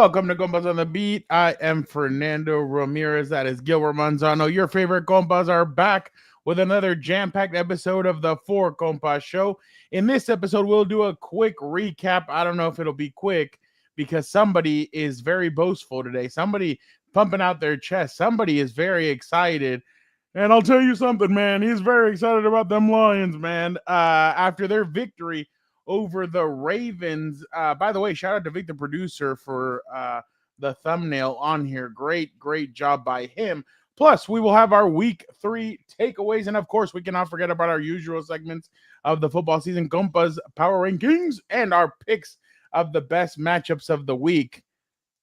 Welcome to Compas on the Beat. I am Fernando Ramirez. That is Gilbert Manzano. Your favorite compas are back with another jam-packed episode of the Four Compas Show. In this episode, we'll do a quick recap. I don't know if it'll be quick because somebody is very boastful today. Somebody pumping out their chest. Somebody is very excited. And I'll tell you something, man. He's very excited about them Lions, man. After their victory over the Ravens. By the way, shout out to Vic, the producer, for the thumbnail on here. Great job by him. Plus, we will have our week 3 takeaways. And of course, we cannot forget about our usual segments of the football season, Compas Power Rankings, and our picks of the best matchups of the week.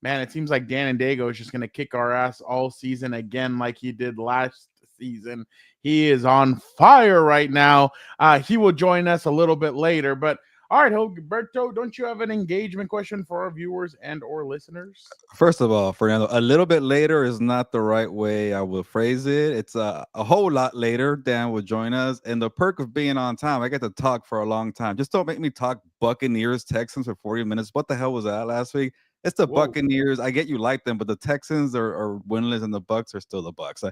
Man, it seems like Dan and Daygo is just going to kick our ass all season again like he did last season. He is on fire right now. He will join us a little bit later, but all right, Gilberto, don't you have an engagement question for our viewers and or listeners? First of all, Fernando, a little bit later is not the right way I will phrase it. It's a whole lot later. Dan will join us. And the perk of being on time, I get to talk for a long time. Just don't make me talk Buccaneers, Texans for 40 minutes. What the hell was that last week? It's the Buccaneers. I get you like them, but the Texans are winless and the Bucs are still the Bucs.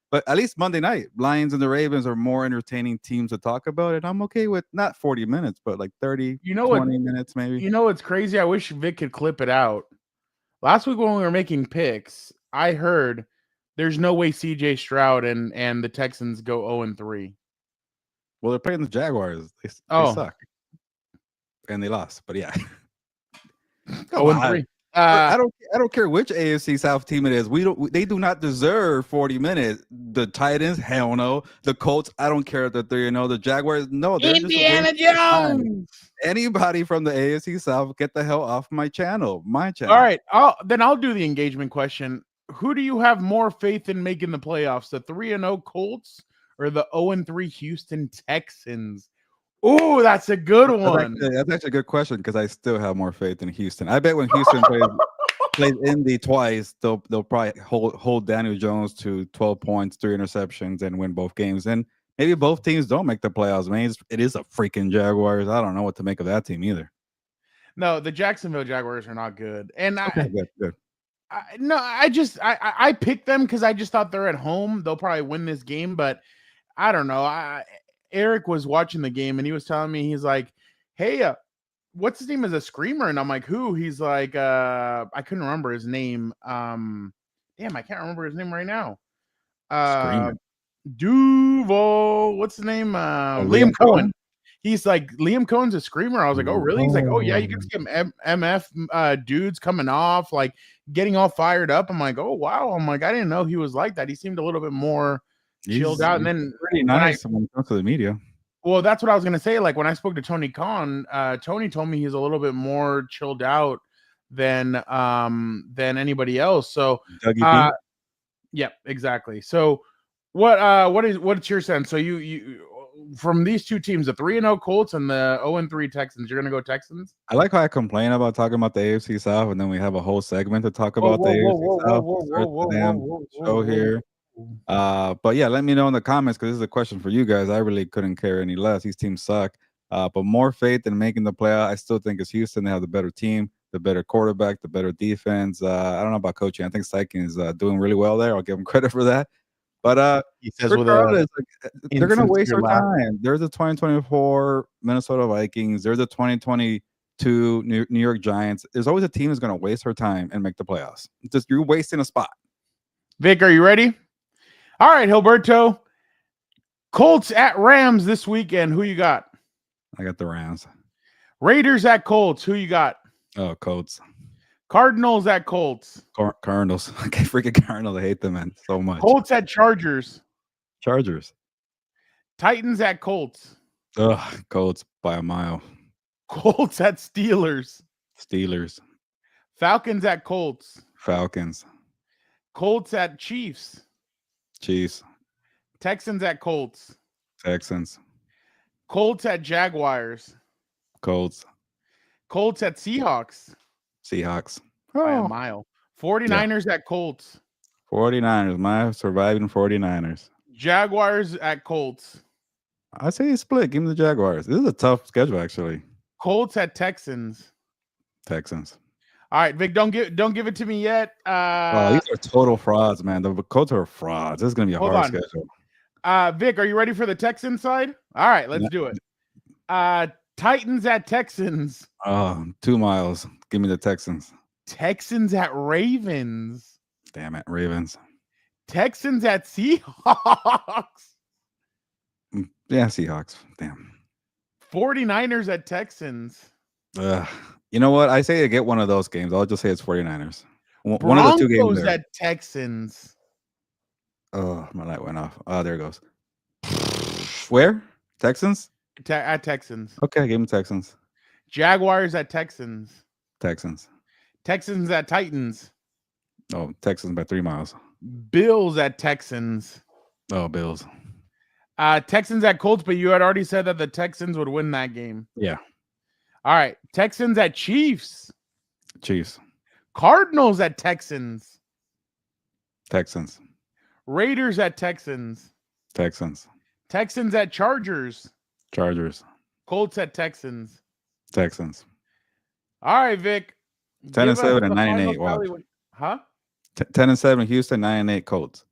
But at least Monday night, Lions and the Ravens are more entertaining teams to talk about. And I'm okay with not 40 minutes, but like 30, 20 minutes maybe. You know what's crazy? I wish Vic could clip it out. Last week when we were making picks, I heard there's no way CJ Stroud and the Texans go 0-3. Well, they're playing the Jaguars. They suck. And they lost, but yeah. 0-3. I don't care which AFC South team it is. They do not deserve 40 minutes. The Titans, hell no. The Colts, I don't care that they're the Jaguars, no. Indiana Jones. Anybody from the AFC South, get the hell off my channel. My channel. All right, I'll do the engagement question. Who do you have more faith in making the playoffs? The 3-0 Colts or the 0-3 Houston Texans? Oh, that's a good one. That's actually a good question because I still have more faith in Houston. I bet when Houston plays Indy twice, they'll probably hold Daniel Jones to 12 points, 3 interceptions, and win both games. And maybe both teams don't make the playoffs. I mean, it is a freaking Jaguars. I don't know what to make of that team either. No, the Jacksonville Jaguars are not good. And good. I picked them because I just thought they're at home. They'll probably win this game, but I don't know. Eric was watching the game and he was telling me, he's like, hey, what's his name as a screamer? And I'm like, who? He's like, I couldn't remember his name. Damn, I can't remember his name right now. Duval, what's his name? Liam Cohen. He's like, Liam Cohen's a screamer. I was like, oh, really? He's like, oh, yeah, you can see him MF dudes coming off, like getting all fired up. I'm like, oh, wow. I'm like, I didn't know he was like that. He seemed a little bit more chilled out. And then pretty nice when it comes to the media. Well, that's what I was gonna say. Like when I spoke to Tony Khan, Tony told me he's a little bit more chilled out than anybody else. So yeah, exactly. So what's your sense? So you from these two teams, the 3-0 Colts and the 0-3 Texans, you're gonna go Texans? I like how I complain about talking about the AFC South, and then we have a whole segment to talk about the AFC South. Show here. But yeah, let me know in the comments because this is a question for you guys. I really couldn't care any less. These teams suck. But more faith in making the playoff, I still think it's Houston. They have the better team, the better quarterback, the better defense. I don't know about coaching. I think Steichen is doing really well there. I'll give him credit for that. But he says regardless, they're going to waste their time. There's the 2024 Minnesota Vikings. There's the 2022 New York Giants. There's always a team that's going to waste her time and make the playoffs. It's just you're wasting a spot. Vic, are you ready? All right, Gilberto. Colts at Rams this weekend. Who you got? I got the Rams. Raiders at Colts. Who you got? Oh, Colts. Cardinals at Colts. Cardinals. Okay, freaking Cardinals. I hate them, man, so much. Colts at Chargers. Chargers. Titans at Colts. Ugh, Colts by a mile. Colts at Steelers. Steelers. Falcons at Colts. Falcons. Colts at Chiefs. Chiefs. Texans at Colts. Texans. Colts at Jaguars. Colts. Colts at Seahawks. Seahawks. By a mile. 49ers at Colts. 49ers. My surviving 49ers. Jaguars at Colts. I say split. Give me the Jaguars. This is a tough schedule, actually. Colts at Texans. Texans. All right, Vic, don't give it to me yet. Oh, these are total frauds, man. The Colts are frauds. This is gonna be a Hold hard on. schedule. Vic, are you ready for the Texans side? All right, let's do it. Titans at Texans. 2 miles. Give me the Texans. Texans at Ravens. Damn it, Ravens. Texans at Seahawks. Yeah, Seahawks. Damn. 49ers at Texans. You know what? I say to get one of those games. I'll just say it's 49ers. One of the two games Broncos there. at Texans. Oh, my light went off. Oh, there it goes. Where? Texans? At Texans. Okay, give me Texans. Jaguars at Texans. Texans. Texans at Titans. Oh, Texans by 3 miles. Bills at Texans. Oh, Bills. Texans at Colts, but you had already said that the Texans would win that game. Yeah. All right. Texans at Chiefs. Chiefs. Cardinals at Texans. Texans. Raiders at Texans. Texans. Texans at Chargers. Chargers. Colts at Texans. Texans. All right, Vic. 10-7 and 9-8. Wow. Huh? 10-7 Houston, 9-8 Colts.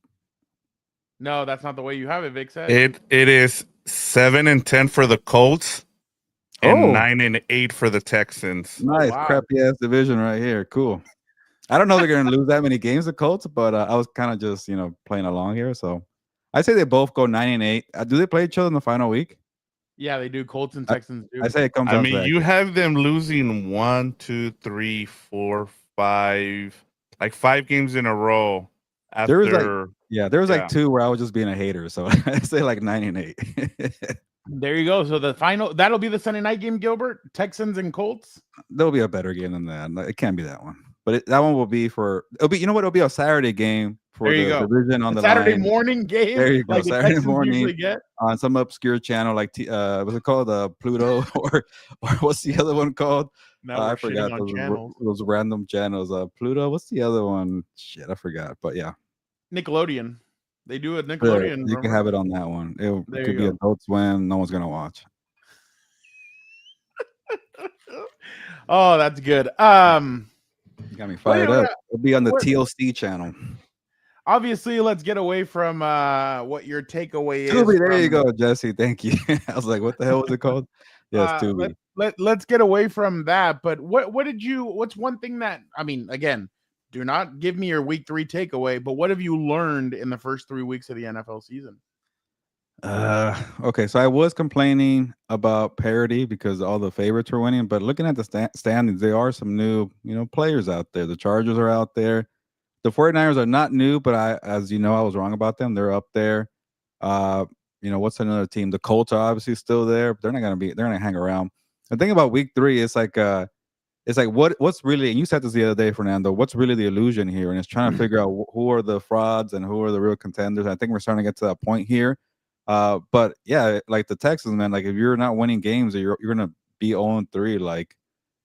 No, that's not the way you have it, Vic said. It is 7-10 for the Colts and 9-8 for the Texans. Nice, wow. crappy ass division right here. Cool. I don't know they're gonna lose that many games, the Colts, but I was kind of just playing along here. So I say they both go 9-8. Do they play each other in the final week? Yeah, they do. Colts and Texans do. I say it comes down to that. You have them losing 1, 2, 3, 4, 5, like 5 games in a row. There was like 2 where I was just being a hater. So I say like 9-8. There you go. So the final, that'll be the Sunday night game, Gilbert. Texans and Colts. There'll be a better game than that. It can't be that one. But that one will be it'll be, it'll be a Saturday game for the division on the Saturday line. morning game. There you go. Like Saturday morning on some obscure channel like what's it called? Pluto or what's the other one called? I forgot those random channels. Pluto. What's the other one? Shit, I forgot. But yeah, Nickelodeon. They do a Nickelodeon. You can have it on that one. It could be Adult Swim. No one's gonna watch. Oh, that's good. You got me fired up. It'll be on the TLC channel. Obviously, let's get away from what your takeaway is. Tubi, there you go, Jesse. Thank you. I was like, what the hell was it called? Yes, Tubi. Let's get away from that. But what's one thing that, again, do not give me your week 3 takeaway, but what have you learned in the first 3 weeks of the NFL season? Okay, so I was complaining about parity because all the favorites were winning, but looking at the standings, there are some new, players out there. The Chargers are out there. The 49ers are not new, but as you know, I was wrong about them. They're up there. What's another team? The Colts are obviously still there, but they're gonna hang around. The thing about week 3 is what's really, and you said this the other day, Fernando, what's really the illusion here? And it's trying to figure out who are the frauds and who are the real contenders. I think we're starting to get to that point here. But yeah, like the Texans, man, like if you're not winning games or you're gonna be 0-3, like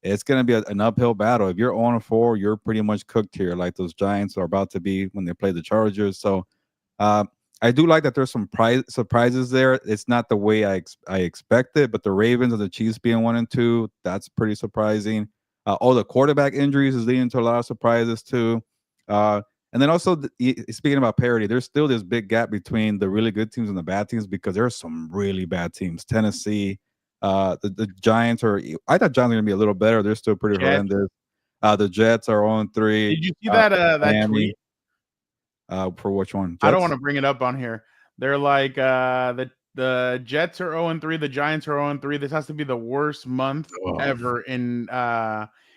it's gonna be an uphill battle. If you're 0-4, you're pretty much cooked here, like those Giants are about to be when they play the Chargers. So I do like that there's some surprises there. It's not the way I expected, but the Ravens and the Chiefs being 1-2, that's pretty surprising. All the quarterback injuries is leading to a lot of surprises too. And then also, speaking about parity, there's still this big gap between the really good teams and the bad teams because there are some really bad teams. Tennessee, the Giants I thought Giants were going to be a little better. They're still pretty horrendous. The Jets are 0-3. Did you see that tweet? For which one? Jets? I don't want to bring it up on here. They're like the Jets are 0-3. The Giants are 0-3. This has to be the worst month ever in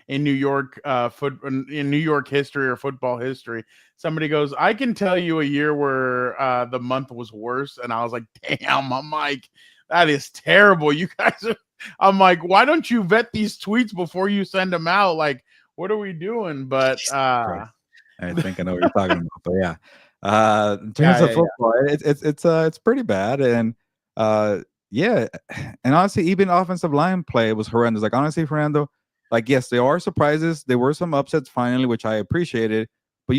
New York in New York history or football history. Somebody goes, I can tell you a year where the month was worse, and I was like, damn, I'm like, that is terrible. You guys are, I'm like, why don't you vet these tweets before you send them out? Like, what are we doing? But I think I know what you're talking about. But yeah, in terms of football, it's pretty bad, and and honestly, even offensive line play was horrendous. Like honestly, Fernando. Like, yes, there are surprises. There were some upsets finally, which I appreciated. But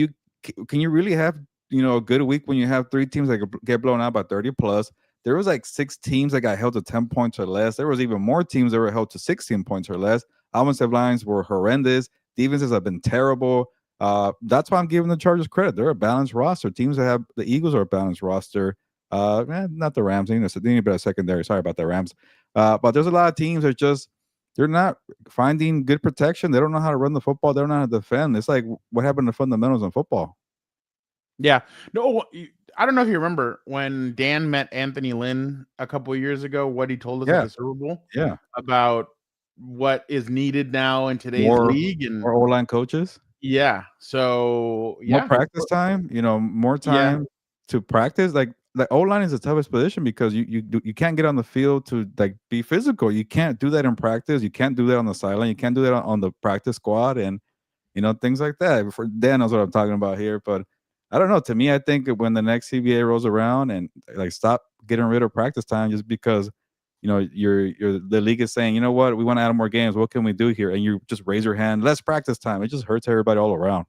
can you really have, a good week when you have 3 teams that get blown out by 30 plus? There was like 6 teams that got held to 10 points or less. There was even more teams that were held to 16 points or less. Offensive lines were horrendous. Defenses have been terrible. That's why I'm giving the Chargers credit. They're a balanced roster. Teams that have the Eagles are a balanced roster. Not the Rams. They need a better secondary. Sorry about the Rams. But there's a lot of teams that they're not finding good protection. They don't know how to run the football. They don't know how to defend. It's like what happened to fundamentals in football. Yeah. No, I don't know if you remember when Dan met Anthony Lynn a couple of years ago, what he told us at the Super Bowl about what is needed now in today's league and more O-line coaches. Yeah. So more practice time, more time to practice. Like O-line is the toughest position because you can't get on the field to like be physical. You can't do that in practice. You can't do that on the sideline. You can't do that on the practice squad and things like that. For Dan knows what I'm talking about here, but I don't know. To me, I think when the next CBA rolls around and like stop getting rid of practice time just because the league is saying, you know what, we want to add more games. What can we do here? And you just raise your hand, less practice time. It just hurts everybody all around.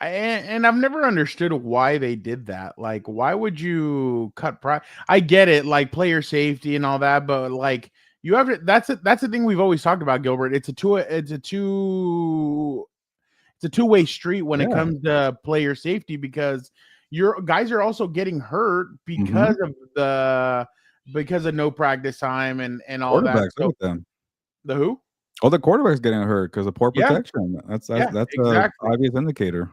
And I've never understood why they did that. Like, why would you cut I get it, like player safety and all that, but like you have to. That's the thing we've always talked about, Gilbert. It's a two-way street when it comes to player safety because your guys are also getting hurt because of no practice time and all that. So, the who? Oh, the quarterback's getting hurt because of poor protection. That's exactly. An obvious indicator.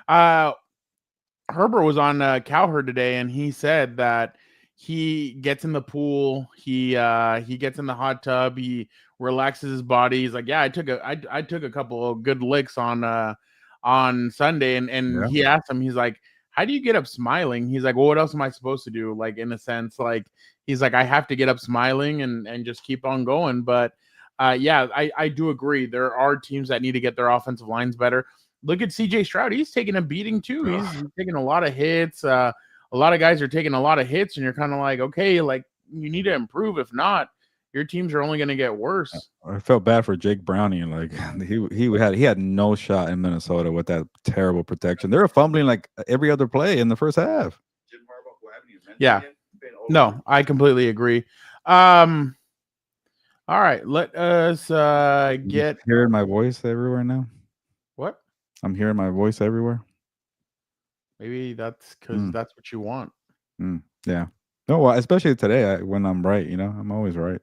Herbert was on Cowherd today, and he said that he gets in the pool, he gets in the hot tub, he relaxes his body. He's like, yeah, I took a couple of good licks on Sunday, and he asked him, he's like, how do you get up smiling? He's like, well, what else am I supposed to do? Like, in a sense, like he's like, I have to get up smiling and just keep on going. But I do agree. There are teams that need to get their offensive lines better. Look at CJ Stroud. He's taking a beating too. He's taking a lot of hits. A lot of guys are taking a lot of hits, and you're kind of like, okay, like you need to improve. If not, your teams are only going to get worse. I felt bad for Jake Browning. Like he had no shot in Minnesota with that terrible protection. They were fumbling like every other play in the first half. Yeah. No, I completely agree. All right, let us get hearing my voice everywhere now. What? I'm hearing my voice everywhere. Maybe that's because that's what you want. Yeah. No, well, especially today when I'm right. I'm always right.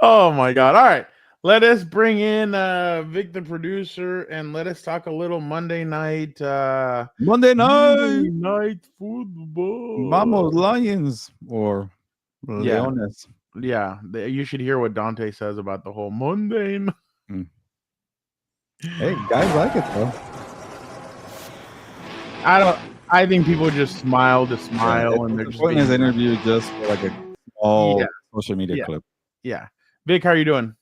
Oh my God! All right, let us bring in Vic, the producer, and let us talk a little Monday night. Monday night football. Vamos Lions or Leones. Yeah, you should hear what Dante says about the whole Monday. Hey, guys like it though. I think people just smile to smile, and they're just putting his interview just for like a small social media clip. Yeah, Vic, how are you doing?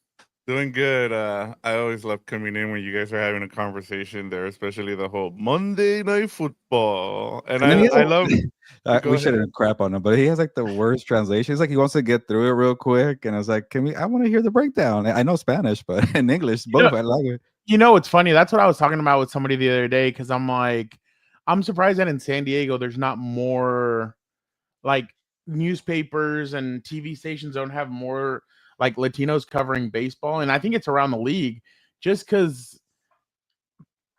Doing good. I always love coming in when you guys are having a conversation there, especially the whole Monday Night Football. And I love. We shouldn't crap on him, but he has like the worst translation. It's like he wants to get through it real quick, and I was like, I want to hear the breakdown. I know Spanish, but in English, both I like it. It's funny. That's what I was talking about with somebody the other day because I'm like, I'm surprised that in San Diego there's not more like newspapers and TV stations don't have more like Latinos covering baseball. And I think it's around the league just because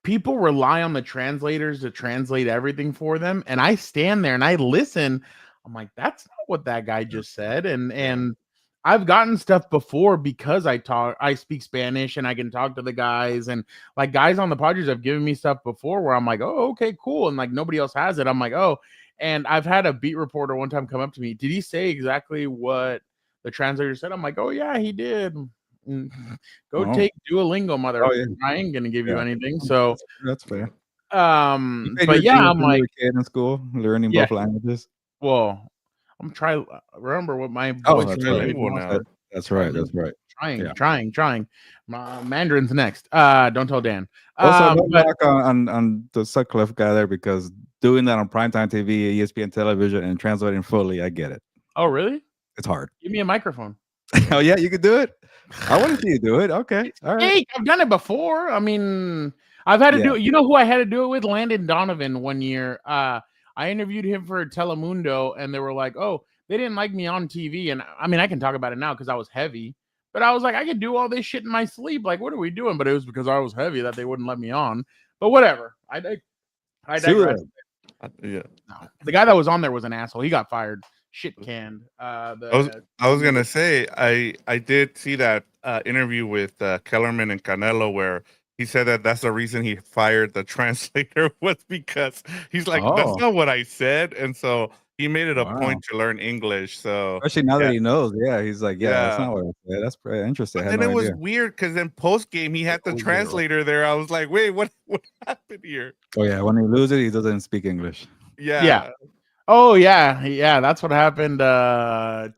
people rely on the translators to translate everything for them. And I stand there and I listen. I'm like, that's not what that guy just said. And I've gotten stuff before because I speak Spanish and I can talk to the guys, and like guys on the Padres have given me stuff before where I'm like, oh, okay, cool. And like nobody else has it. I'm like, oh, and I've had a beat reporter one time come up to me. Did he say exactly what the translator said? I'm like, oh yeah, he did. Take Duolingo, mother. I ain't going to give you anything. So that's fair. But yeah, I'm like in school learning both languages. Well, I'm trying to remember what my voice is now. That's right. Trying. My Mandarin's next. Don't tell Dan. Also, no back on the Sutcliffe guy there because doing that on primetime TV, ESPN television, and translating fully, I get it. Oh, really? It's hard. Give me a microphone. Oh yeah, you could do it. I want to see you do it. Okay, all right. Hey, I've done it before. I mean, I've had to do it. You know who I had to do it with? Landon Donovan one year. I interviewed him for Telemundo, and they were like, "Oh, they didn't like me on TV." And I mean, I can talk about it now because I was heavy. But I was like, I could do all this shit in my sleep. Like, what are we doing? But it was because I was heavy that they wouldn't let me on. But whatever. I digress. Yeah. No. The guy that was on there was an asshole. He got fired. Shit canned. I was gonna say I did see that interview with Kellerman and Canelo where he said that that's the reason he fired the translator was because he's like, that's not what I said, and so he made it a point to learn English. So especially now that he knows, he's like, that's not what I said. That's pretty interesting. But then it was weird because then post game he had the translator there. I was like, wait, what happened here? Oh yeah, when he loses, he doesn't speak English. Yeah. Oh yeah. That's what happened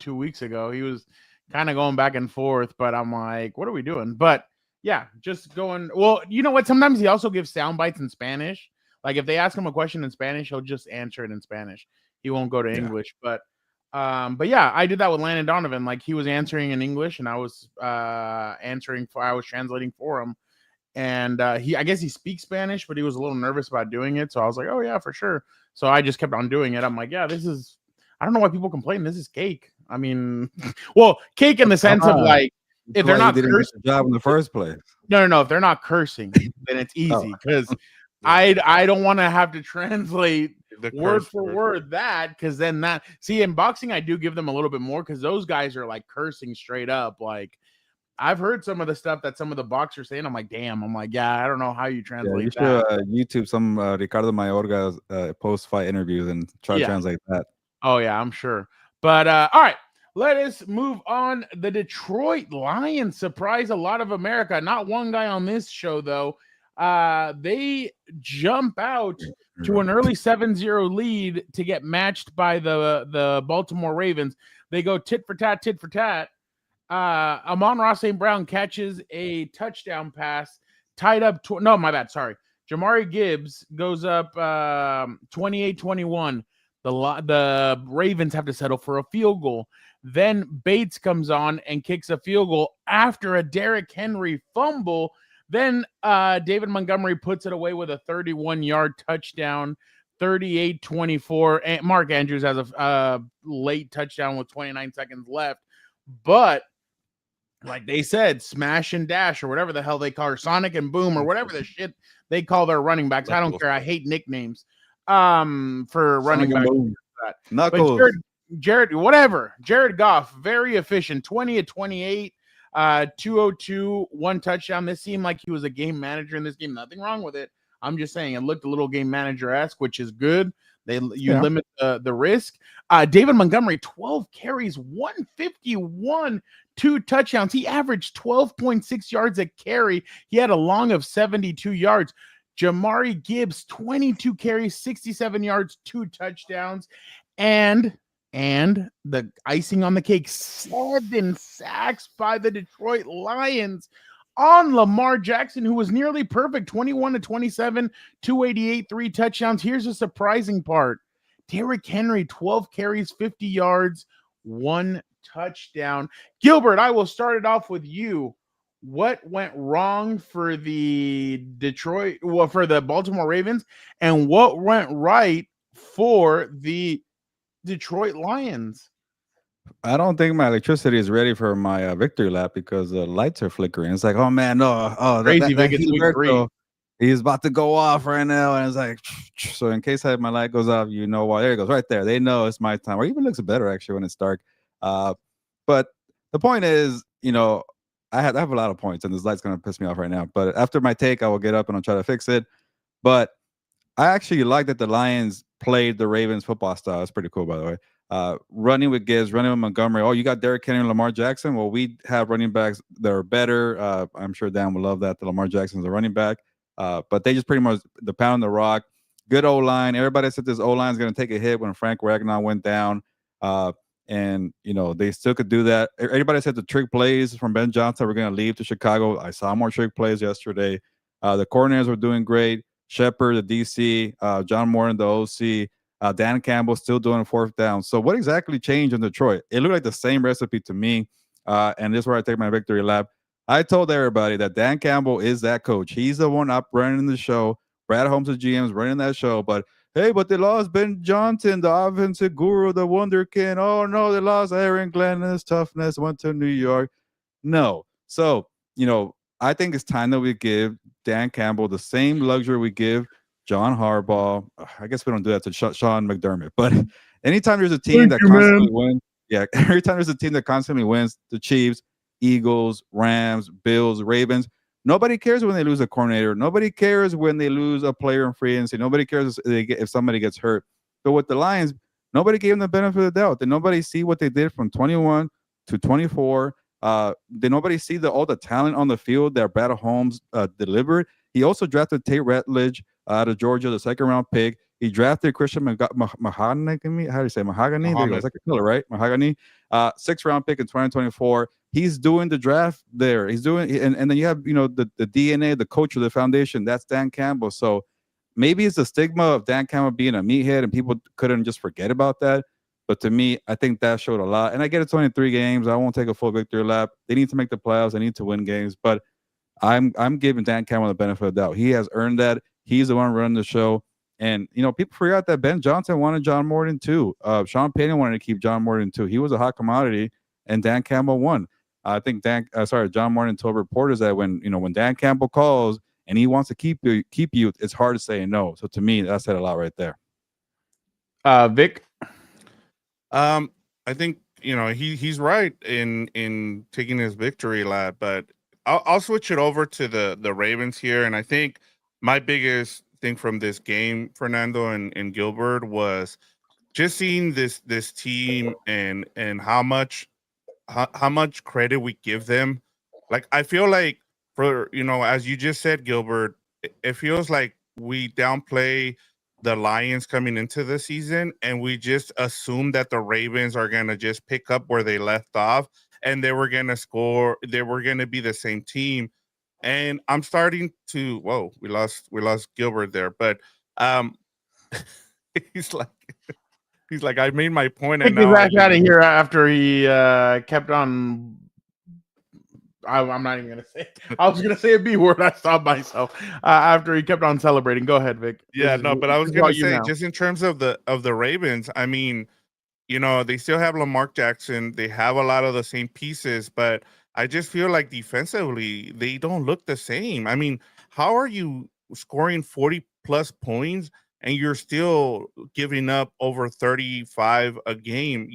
2 weeks ago. He was kind of going back and forth, but I'm like, what are we doing? But yeah, just going. Well, you know what? Sometimes he also gives sound bites in Spanish. Like if they ask him a question in Spanish, he'll just answer it in Spanish. He won't go to English. But yeah, I did that with Landon Donovan. Like he was answering in English, and I was I was translating for him. And I guess he speaks Spanish, but he was a little nervous about doing it. So I was like, oh yeah, for sure. So I just kept on doing it. I'm like, yeah, this is. I don't know why people complain. This is cake. I mean, well, cake in the sense of like. If they're not cursing, get the job in the first place. No. If they're not cursing, then it's easy because I don't want to have to translate word for word that because then that in boxing I do give them a little bit more because those guys are like cursing straight up. Like I've heard some of the stuff that some of the boxers saying. I'm like, damn. I'm like, yeah, I don't know how you translate that. YouTube some Ricardo Mayorga's post-fight interviews and try to translate that. Oh yeah, I'm sure. But all right. Let us move on. The Detroit Lions surprise a lot of America. Not one guy on this show, though. They jump out to an early 7-0 lead to get matched by the Baltimore Ravens. They go tit for tat, tit for tat. Amon-Ra St. Brown catches a touchdown pass, tied up. No, my bad. Sorry. Jamari Gibbs goes up 28-21. The Ravens have to settle for a field goal. Then Bates comes on and kicks a field goal after a Derrick Henry fumble. Then David Montgomery puts it away with a 31-yard touchdown, 38-24. And Mark Andrews has a late touchdown with 29 seconds left. But like they said, smash and dash or whatever the hell they call her, Sonic and Boom or whatever the shit they call their running backs. I don't care. I hate nicknames for running backs. Knuckles. Jared Goff, very efficient, 20-28, 202, one touchdown. This seemed like he was a game manager in this game. Nothing wrong with it. I'm just saying it looked a little game manager-esque, which is good. You limit the risk. David Montgomery, 12 carries, 151, 2 touchdowns. He averaged 12.6 yards a carry. He had a long of 72 yards. Jamari Gibbs, 22 carries, 67 yards, 2 touchdowns. And the icing on the cake, 7 sacks by the Detroit Lions on Lamar Jackson, who was nearly perfect, 21-27, 288, 3 touchdowns. Here's the surprising part. Derrick Henry, 12 carries, 50 yards, 1 touchdown. Gilbert, I will start it off with you. What went wrong for the Baltimore Ravens, and what went right for the Detroit Lions? I don't think my electricity is ready for my victory lap because the lights are flickering. It's like, oh man, no, crazy. Gilberto, he's about to go off right now, and it's like, so in case my light goes off, you know why? There it goes, right there. They know it's my time. Or even looks better actually when it's dark. But the point is, I have a lot of points, and this light's gonna piss me off right now. But after my take, I will get up and I'll try to fix it. But I actually like that the Lions played the Ravens football style. It's pretty cool, by the way. Running with Gibbs, running with Montgomery. Oh, you got Derrick Henry and Lamar Jackson. Well, we have running backs that are better. I'm sure Dan will love that Lamar Jackson's a running back. But they just pretty much the pound the rock. Good O-line. Everybody said this O-line is going to take a hit when Frank Ragnar went down. And, they still could do that. Everybody said the trick plays from Ben Johnson were going to leave to Chicago. I saw more trick plays yesterday. The coordinators were doing great. Shepard, the DC, John Moore, the OC, Dan Campbell still doing 4th down. So what exactly changed in Detroit? It looked like the same recipe to me. And this is where I take my victory lap. I told everybody that Dan Campbell is that coach. He's the one up running the show. Brad Holmes, the GM's running that show. But hey, but they lost Ben Johnson, the offensive guru, the wonder kid. Oh no, they lost Aaron Glenn and his toughness. Went to New York. No. So, I think it's time that we give Dan Campbell the same luxury we give John Harbaugh. I guess we don't do that to Sean McDermott, but anytime there's a team Thank that you, man. constantly wins, yeah, every time there's a team that constantly wins, the Chiefs, Eagles, Rams, Bills, Ravens, nobody cares when they lose a coordinator. Nobody cares when they lose a player in free agency. Nobody cares if somebody gets hurt. But with the Lions, nobody gave them the benefit of the doubt. Did nobody see what they did from 21 to 24? Did nobody see all the talent on the field that Brad Holmes delivered? He also drafted Tate Ratledge out of Georgia, the second round pick. He drafted Christian Mahogany. How do you say Mahogany? There you go. It's like a color, right? Mahogany. 6th round pick in 2024. He's doing the draft there. He's doing, and then you have the DNA, the coach of the foundation. That's Dan Campbell. So maybe it's the stigma of Dan Campbell being a meathead, and people couldn't just forget about that. But to me, I think that showed a lot. And I get it's only 3 games. I won't take a full victory lap. They need to make the playoffs. They need to win games. But I'm giving Dan Campbell the benefit of the doubt. He has earned that. He's the one running the show. And people forgot that Ben Johnson wanted John Morton too. Sean Payton wanted to keep John Morton too. He was a hot commodity, and Dan Campbell won. I think John Morton told reporters that when Dan Campbell calls and he wants to keep you, it's hard to say no. So to me, that said a lot right there. Vic. I think he's right in taking his victory lap, but I'll switch it over to the Ravens here, and I think my biggest thing from this game, Fernando and Gilbert, was just seeing this team and how much credit we give them. Like, I feel like, for as you just said, Gilbert, it feels like we downplay the Lions coming into the season, and we just assume that the Ravens are going to just pick up where they left off, and they were going to score. They were going to be the same team. And I'm starting to, whoa, we lost Gilbert there, but he's like, I made my point, and now He's out of here after he kept on. I'm not even gonna say. I was gonna say a B word. I stopped myself after he kept on celebrating. Go ahead, Vic. Yeah, but I was gonna say, just in terms of the Ravens, I mean, they still have Lamar Jackson. They have a lot of the same pieces, but I just feel like defensively they don't look the same. I mean, how are you scoring 40 plus points and you're still giving up over 35 a game?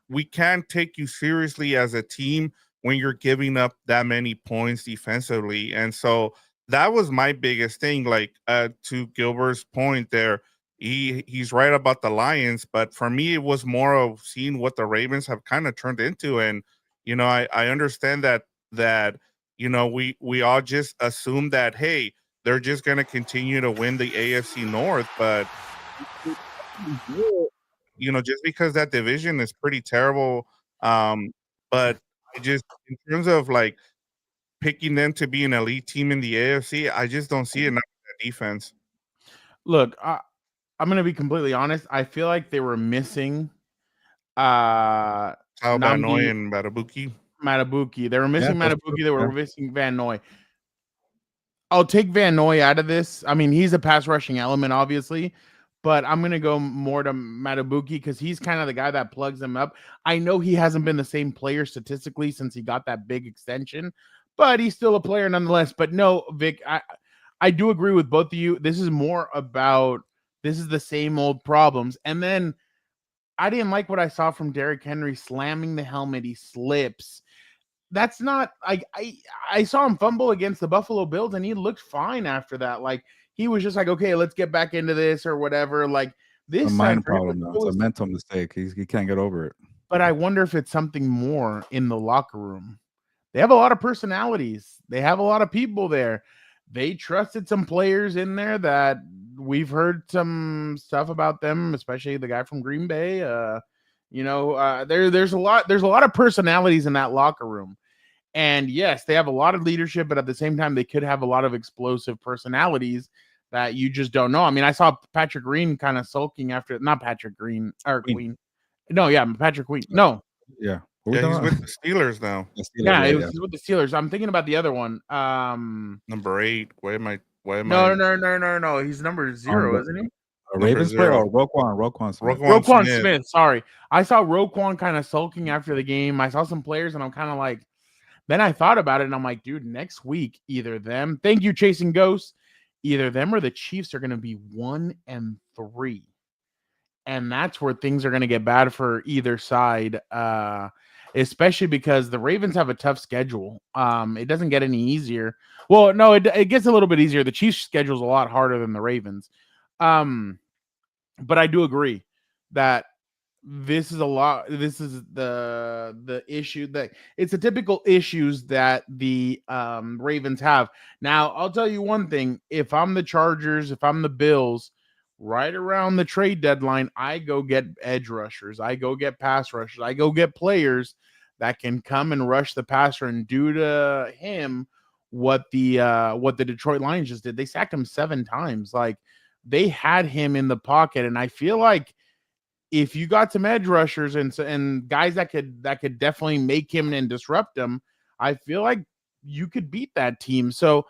We can't take you seriously as a team when you're giving up that many points defensively. And so that was my biggest thing. Like, to Gilbert's point there, he's right about the Lions, but for me, it was more of seeing what the Ravens have kind of turned into. And, I understand that we all just assume that, hey, they're just going to continue to win the AFC North, but just because that division is pretty terrible. But just in terms of like picking them to be an elite team in the AFC, I just don't see enough of that defense. Look, I'm going to be completely honest. I feel like they were missing How about Noy and Matabuki? They were missing Matabuki. They were missing Van Noy. I'll take Van Noy out of this. I mean, he's a pass rushing element, obviously, but I'm going to go more to Matabuki because he's kind of the guy that plugs them up. I know he hasn't been the same player statistically since he got that big extension, but he's still a player nonetheless. But no, Vic, I do agree with both of you. This is more about, this is the same old problems. And then I didn't like what I saw from Derrick Henry slamming the helmet. He slips. That's not, I saw him fumble against the Buffalo Bills and he looked fine after that. Like, he was just like, okay, let's get back into this or whatever. Like, this a mind problem, though. It's a mental mistake. He can't get over it. But I wonder if it's something more in the locker room. They have a lot of personalities. They have a lot of people there. They trusted some players in there that we've heard some stuff about them, especially the guy from Green Bay. There's a lot of personalities in that locker room. And yes, they have a lot of leadership, but at the same time, they could have a lot of explosive personalities that you just don't know. I mean, I saw Patrick Green kind of sulking after, not Patrick Green or Queen. No, yeah, Patrick Queen. No. Yeah. He's with the Steelers now. He's with the Steelers. I'm thinking about the other one. Number 8. Why am I? No. He's number 0, isn't he? Ravens player or Roquan Smith. Sorry, I saw Roquan kind of sulking after the game. I saw some players, and I'm kind of like, Then I thought about it and I'm like, dude, next week, either them, thank you, Chasing Ghosts, either them or the Chiefs are going to be 1-3. And that's where things are going to get bad for either side, especially because the Ravens have a tough schedule. It doesn't get any easier. Well, no, it gets a little bit easier. The Chiefs' schedule is a lot harder than the Ravens. But I do agree that this is the issue that it's a typical issues that the Ravens have. Now, I'll tell you one thing. If I'm the Chargers, if I'm the Bills, right around the trade deadline, I go get edge rushers. I go get pass rushers. I go get players that can come and rush the passer and do to him what the Detroit Lions just did. They sacked him 7 times. Like, they had him in the pocket, and I feel like if you got some edge rushers and guys that could definitely make him and disrupt him, I feel like you could beat that team. So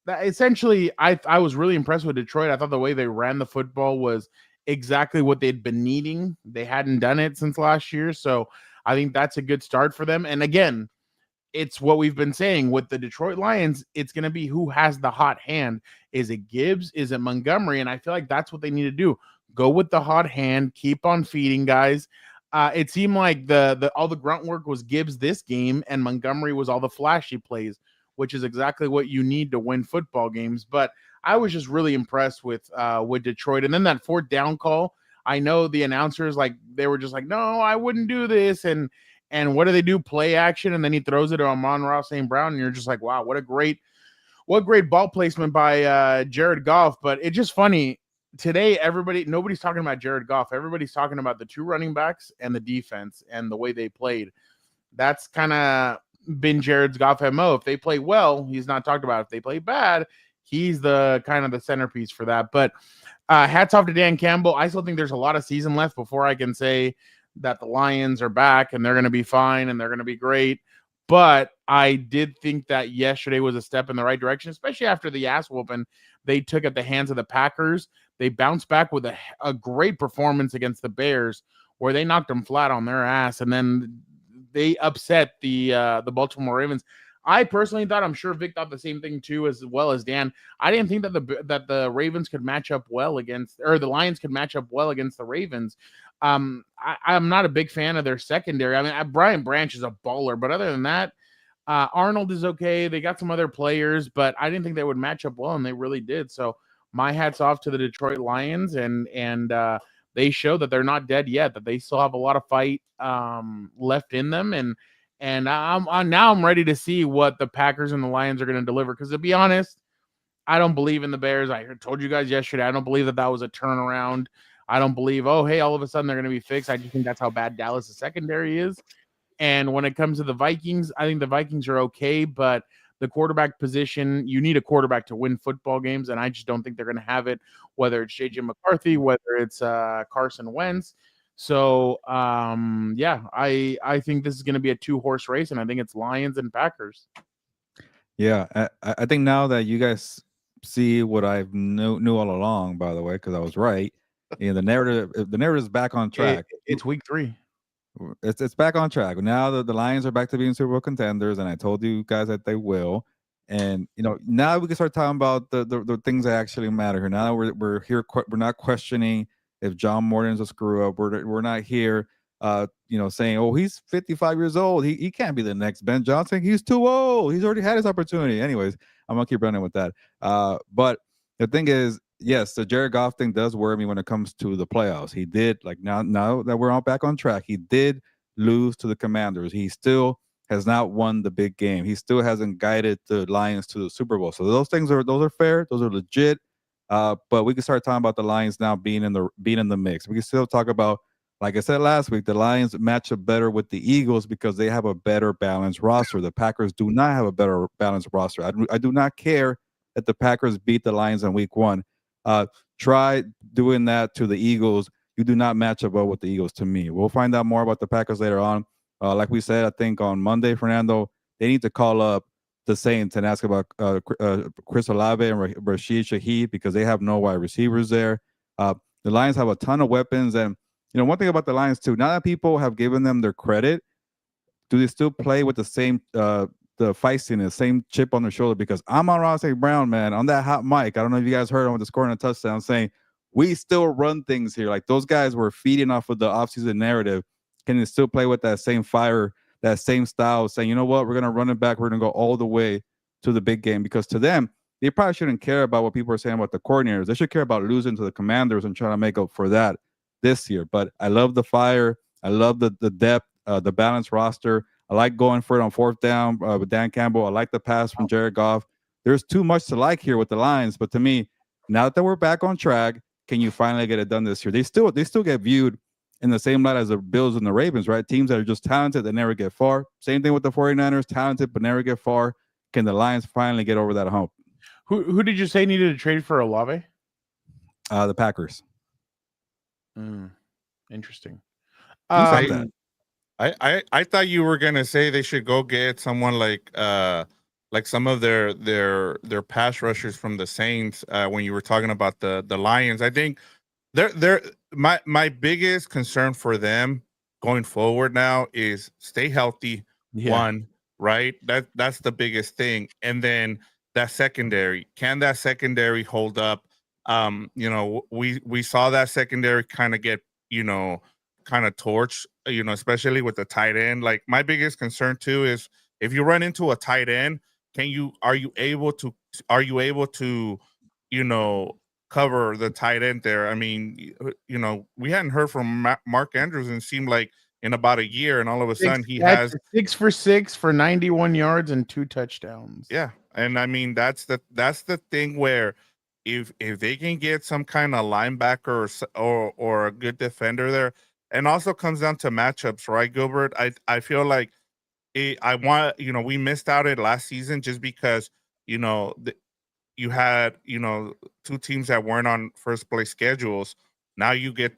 that essentially, I was really impressed with Detroit. I thought the way they ran the football was exactly what they'd been needing. They hadn't done it since last year, so I think that's a good start for them. And again, it's what we've been saying with the Detroit Lions. It's going to be who has the hot hand. Is it Gibbs? Is it Montgomery? And I feel like that's what they need to do. Go with the hot hand. Keep on feeding guys. It seemed like the all the grunt work was Gibbs this game, and Montgomery was all the flashy plays, which is exactly what you need to win football games. But I was just really impressed with Detroit. And then that 4th down call, I know the announcers, like, they were just like, no, I wouldn't do this. And what do they do? Play action, and then he throws it to Amon-Ra St. Brown, and you're just like, wow, what great ball placement by Jared Goff. But it's just funny. Today, nobody's talking about Jared Goff. Everybody's talking about the 2 running backs and the defense and the way they played. That's kind of been Jared's Goff MO. If they play well, he's not talked about. If they play bad, he's the kind of the centerpiece for that. But hats off to Dan Campbell. I still think there's a lot of season left before I can say that the Lions are back and they're going to be fine and they're going to be great. But I did think that yesterday was a step in the right direction, especially after the ass whooping they took at the hands of the Packers. They bounced back with a great performance against the Bears, where they knocked them flat on their ass, and then they upset the Baltimore Ravens. I personally thought, I'm sure Vic thought the same thing too, as well as Dan. I didn't think that the Ravens could match up well against, or the Lions could match up well against the Ravens. I'm not a big fan of their secondary. I mean, Brian Branch is a baller, but other than that, Arnold is okay. They got some other players, but I didn't think they would match up well, and they really did. So my hat's off to the Detroit Lions, and they show that they're not dead yet, that they still have a lot of fight left in them, and I'm ready to see what the Packers and the Lions are going to deliver. Because to be honest, I don't believe in the Bears. I told you guys yesterday, I don't believe that was a turnaround. I don't believe, oh, hey, all of a sudden they're going to be fixed. I just think that's how bad Dallas' secondary is. And when it comes to the Vikings, I think the Vikings are okay, but the quarterback position, you need a quarterback to win football games, and I just don't think they're going to have it, whether it's J.J. McCarthy, whether it's Carson Wentz. So, yeah, I think this is going to be a 2-horse race, and I think it's Lions and Packers. Yeah, I think now that you guys see what I knew all along, by the way, because I was right, the narrative is back on track. It's week 3. It's back on track. Now the Lions are back to being Super Bowl contenders, and I told you guys that they will. And now we can start talking about the things that actually matter here. Now we're here. We're not questioning if John Morton's a screw up. We're not here, saying, oh, he's 55 years old. He can't be the next Ben Johnson. He's too old. He's already had his opportunity. Anyways, I'm gonna keep running with that. But the thing is, yes, the Jared Goff thing does worry me when it comes to the playoffs. He did, like, now that we're all back on track, he did lose to the Commanders. He still has not won the big game. He still hasn't guided the Lions to the Super Bowl. So those are fair. Those are legit. But we can start talking about the Lions now being in the mix. We can still talk about, like I said last week, the Lions match up better with the Eagles because they have a better balanced roster. The Packers do not have a better balanced roster. I do not care that the Packers beat the Lions in week 1. Try doing that to the Eagles. You do not match up well with the Eagles to me. We'll find out more about the Packers later on. Like we said, I think on Monday, Fernando, they need to call up the Saints and ask about Chris Olave and Rashid Shaheed because they have no wide receivers there. The Lions have a ton of weapons. And, one thing about the Lions, too, now that people have given them their credit, do they still play with the same the feistiness, same chip on their shoulder, because I'm on Ross Brown, man, on that hot mic. I don't know if you guys heard him with the scoring a touchdown saying, we still run things here. Like those guys were feeding off of the offseason narrative. Can they still play with that same fire, that same style, saying, you know what, we're going to run it back. We're going to go all the way to the big game, because to them, they probably shouldn't care about what people are saying about the coordinators. They should care about losing to the Commanders and trying to make up for that this year. But I love the fire. I love the depth, the balanced roster. I like going for it on fourth down with Dan Campbell. I like the pass from Jared Goff. There's too much to like here with the Lions. But to me, now that we're back on track, can you finally get it done this year? They still get viewed in the same light as the Bills and the Ravens, right? Teams that are just talented that never get far. Same thing with the 49ers, talented but never get far. Can the Lions finally get over that hump? Who did you say needed to trade for Olave? The Packers. Interesting. I thought you were gonna say they should go get someone like some of their pass rushers from the Saints when you were talking about the Lions. I think they're my biggest concern for them going forward now is stay healthy. One, right? That's the biggest thing. And then that secondary, can that secondary hold up? We saw that secondary kind of get, kind of torched, especially with the tight end. Like my biggest concern too is if you run into a tight end, are you able to cover the tight end there? I mean, we hadn't heard from Mark Andrews and it seemed like in about a year, and all of a sudden he has 6 for 6 for 91 yards and 2 touchdowns. Yeah. And I mean, that's the thing where if they can get some kind of linebacker or a good defender there, and also comes down to matchups, right, Gilbert? I feel like we missed out at last season just because, you had, two teams that weren't on first place schedules. Now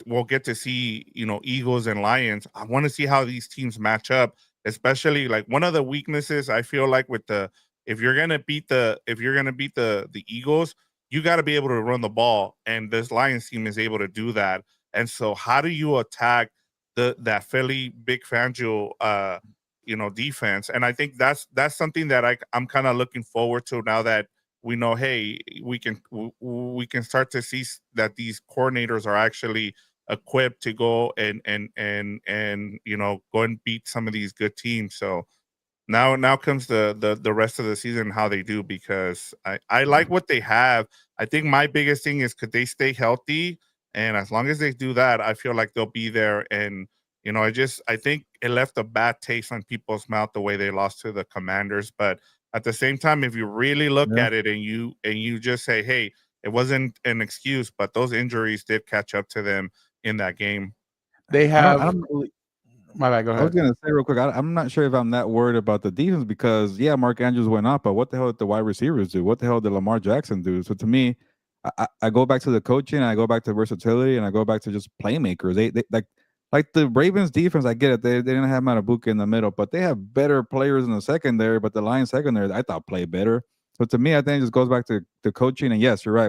we'll get to see, Eagles and Lions. I want to see how these teams match up, especially like one of the weaknesses I feel like with if you're gonna beat the Eagles, you got to be able to run the ball, and this Lions team is able to do that. And so, how do you attack that Philly Big Fangio defense? And I think that's something that I'm kind of looking forward to now that we know, hey, we can start to see that these coordinators are actually equipped to go and go and beat some of these good teams. So now comes the rest of the season, how they do, because I like what they have. I think my biggest thing is, could they stay healthy? And as long as they do that, I feel like they'll be there. And I think it left a bad taste on people's mouth the way they lost to the Commanders. But at the same time, if you really look at it and you just say, hey, it wasn't an excuse, but those injuries did catch up to them in that game. They have. My bad, go ahead. I was going to say real quick, I'm not sure if I'm that worried about the defense because, Mark Andrews went up, but what the hell did the wide receivers do? What the hell did Lamar Jackson do? So to me, I go back to the coaching, and I go back to versatility, and I go back to just playmakers. They like the Ravens defense, I get it. They didn't have Matabuke in the middle, but they have better players in the secondary, but the Lions secondary, I thought, played better. So to me, I think it just goes back to the coaching. And yes, you're right.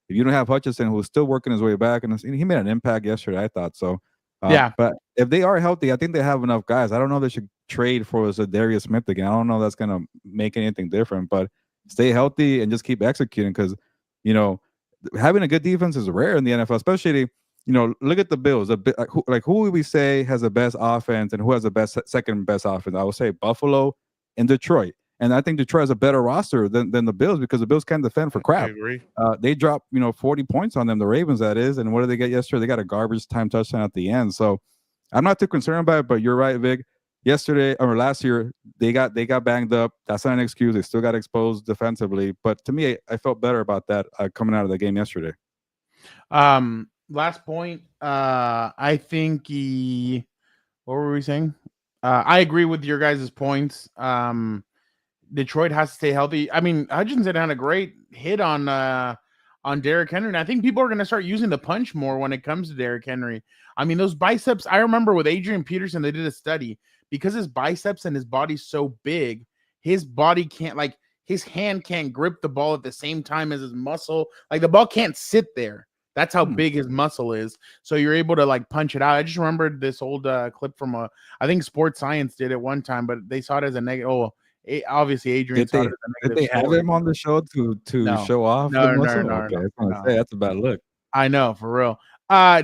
If you don't have Hutchinson, who's still working his way back, and he made an impact yesterday, I thought so. But if they are healthy, I think they have enough guys. I don't know if they should trade for Zadarius Smith again. I don't know if that's going to make anything different, but stay healthy and just keep executing because, having a good defense is rare in the NFL, especially, look at the Bills. Who would we say has the best offense and who has the second best offense? I would say Buffalo and Detroit. And I think Detroit has a better roster than the Bills because the Bills can't defend for crap. I agree. They dropped, 40 points on them, the Ravens, that is. And what did they get yesterday? They got a garbage time touchdown at the end. So I'm not too concerned about it, but you're right, Vic. Last year, they got banged up. That's not an excuse. They still got exposed defensively. But to me, I felt better about that coming out of the game yesterday. Last point. I think what were we saying? I agree with your guys' points. Detroit has to stay healthy. I mean, Hutchinson had a great hit on Derrick Henry, and I think people are going to start using the punch more when it comes to Derrick Henry. I mean, those biceps, I remember with Adrian Peterson, they did a study because his biceps and his body's so big, his body can't, his hand can't grip the ball at the same time as his muscle. Like, the ball can't sit there. That's how big his muscle is. So you're able to punch it out. I just remembered this old clip from I think Sports Science did it one time, but they saw it as a negative. Oh, obviously Adrian Did they started the did they have him on the show to No. show off the No, muscle? no, Okay, no, I was gonna no. say that's a bad look. I know, for real.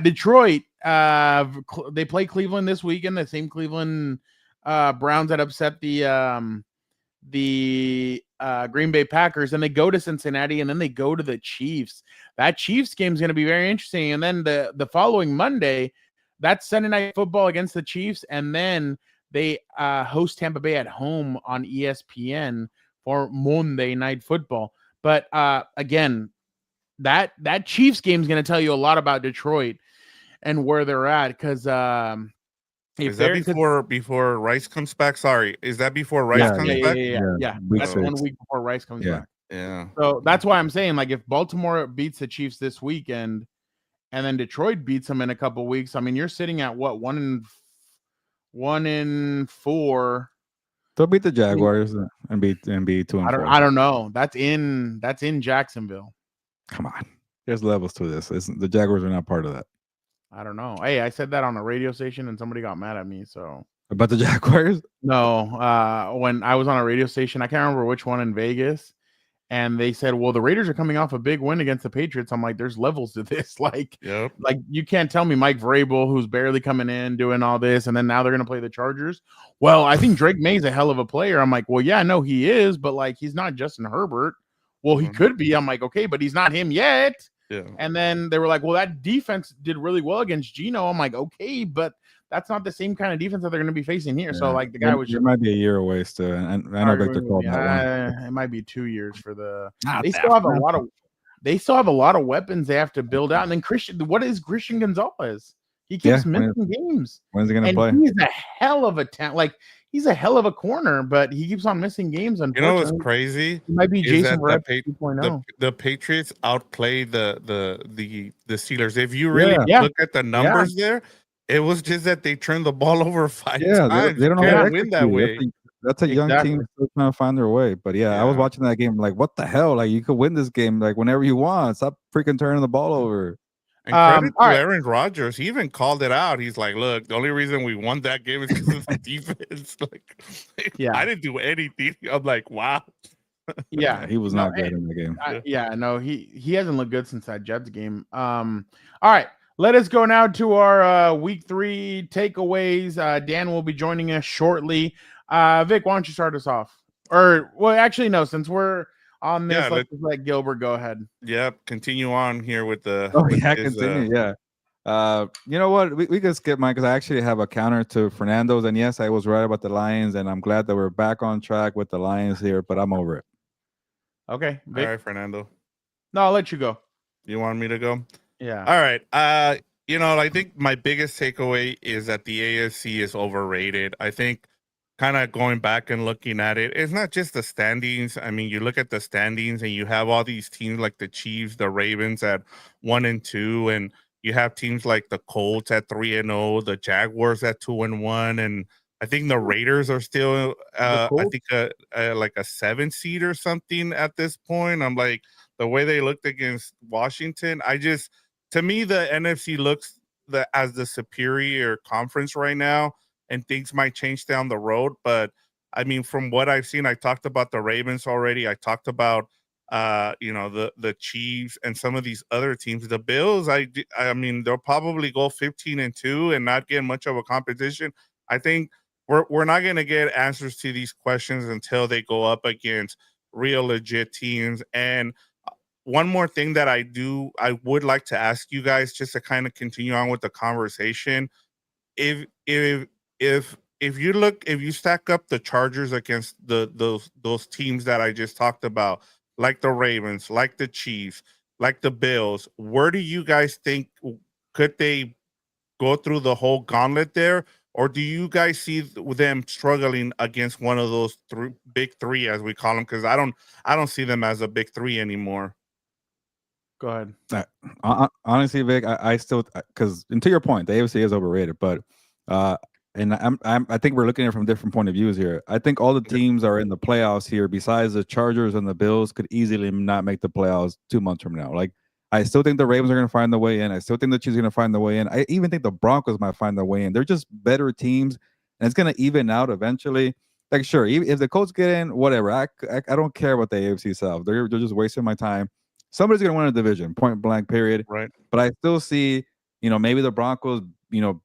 Detroit, they play Cleveland this weekend. The same Cleveland Browns that upset the Green Bay Packers, and they go to Cincinnati, and then they go to the Chiefs. That Chiefs game is going to be very interesting. And then the following Monday, that's Sunday Night Football against the Chiefs, and then they host Tampa Bay at home on ESPN for Monday Night Football. But again, that Chiefs game is going to tell you a lot about Detroit and where they're at, because is that before Rice comes back? Sorry, is that before Rice comes back? Yeah. That's 1 week before Rice comes back. Yeah. So that's why I'm saying, like, if Baltimore beats the Chiefs this weekend, and then Detroit beats them in a couple weeks, I mean, you're sitting at what, 1-4. They'll beat the Jaguars and be 2-4. I don't know. That's in Jacksonville. Come on, there's levels to this. The Jaguars are not part of that. I don't know. Hey, I said that on a radio station and somebody got mad at me. So about the Jaguars? No, when I was on a radio station, I can't remember which one in Vegas, and they said, "Well, the Raiders are coming off a big win against the Patriots." I'm like, "There's levels to this. Like you can't tell me Mike Vrabel, who's barely coming in, doing all this, and then now they're gonna play the Chargers. Well, I think Drake May's a hell of a player." I'm like, "Well, yeah, no, he is, but like he's not Justin Herbert." Well, he could be. I'm like, "Okay, but he's not him yet." Yeah. And then they were like, "Well, that defense did really well against Geno." I'm like, "Okay, but that's not the same kind of defense that they're going to be facing here." Yeah. So, like, the guy was. It might be a year away still, and I know Victor called that one. It might be 2 years for the. They still have a lot of. They still have a lot of weapons they have to build out. And then Christian, what is Christian Gonzalez? He keeps missing games. When's he going to play? He's a hell of a talent. Like, he's a hell of a corner, but he keeps on missing games. You know what's crazy? He might be Jason Verrett 2.0. The Patriots outplayed the Steelers. If you really look at the numbers there, it was just that they turned the ball over 5 times. They don't know how to win that way. That's a young team still trying to find their way. But I was watching that game like, what the hell? Like, you could win this game like whenever you want. Stop freaking turning the ball over. And credit to Aaron Rodgers. He even called it out. He's like, "Look, the only reason we won that game is because of the defense. Like, I didn't do anything." I'm like, "Wow." Yeah, he was not good in the game. He hasn't looked good since that Jets game. All right, let us go now to our week 3 takeaways. Dan will be joining us shortly. Vic, why don't you start us off? Or, well, actually, no, since we're on this, let's just let Gilbert go ahead. Yep, continue on here with the. Continue. You know what? We could skip mine because I actually have a counter to Fernando's, and yes, I was right about the Lions, and I'm glad that we're back on track with the Lions here, but I'm over it. Okay, Vic. All right, Fernando. No, I'll let you go. You want me to go? Yeah. All right. I think my biggest takeaway is that the AFC is overrated. I think kind of going back and looking at it, it's not just the standings. I mean, you look at the standings and you have all these teams like the Chiefs, the Ravens at 1-2, and you have teams like the Colts at 3-0, the Jaguars at 2-1, and I think the Raiders are still, I think, like a 7 seed or something at this point. I'm like, the way they looked against Washington, to me, the NFC looks as the superior conference right now, and things might change down the road. But I mean, from what I've seen, I talked about the Ravens already. I talked about, the Chiefs and some of these other teams. The Bills, I mean, they'll probably go 15-2 and not get much of a competition. I think we're not going to get answers to these questions until they go up against real legit teams. And one more thing that I would like to ask you guys, just to kind of continue on with the conversation. If you stack up the Chargers against those teams that I just talked about, like the Ravens, like the Chiefs, like the Bills, where do you guys think could they go through the whole gauntlet there? Or do you guys see them struggling against one of those big three, as we call them? Because I don't see them as a big three anymore. Go ahead. Honestly, Vic, I still, because, and to your point, the AFC is overrated, but and I think we're looking at it from different point of views here. I think all the teams are in the playoffs here, besides the Chargers and the Bills, could easily not make the playoffs 2 months from now. Like, I still think the Ravens are going to find the way in. I still think the Chiefs are going to find the way in. I even think the Broncos might find the way in. They're just better teams, and it's going to even out eventually. like sure, even if the Colts get in, whatever. I don't care about the AFC South. They're just wasting my time. Somebody's gonna win a division, point blank, period. Right. But I still see, maybe the Broncos,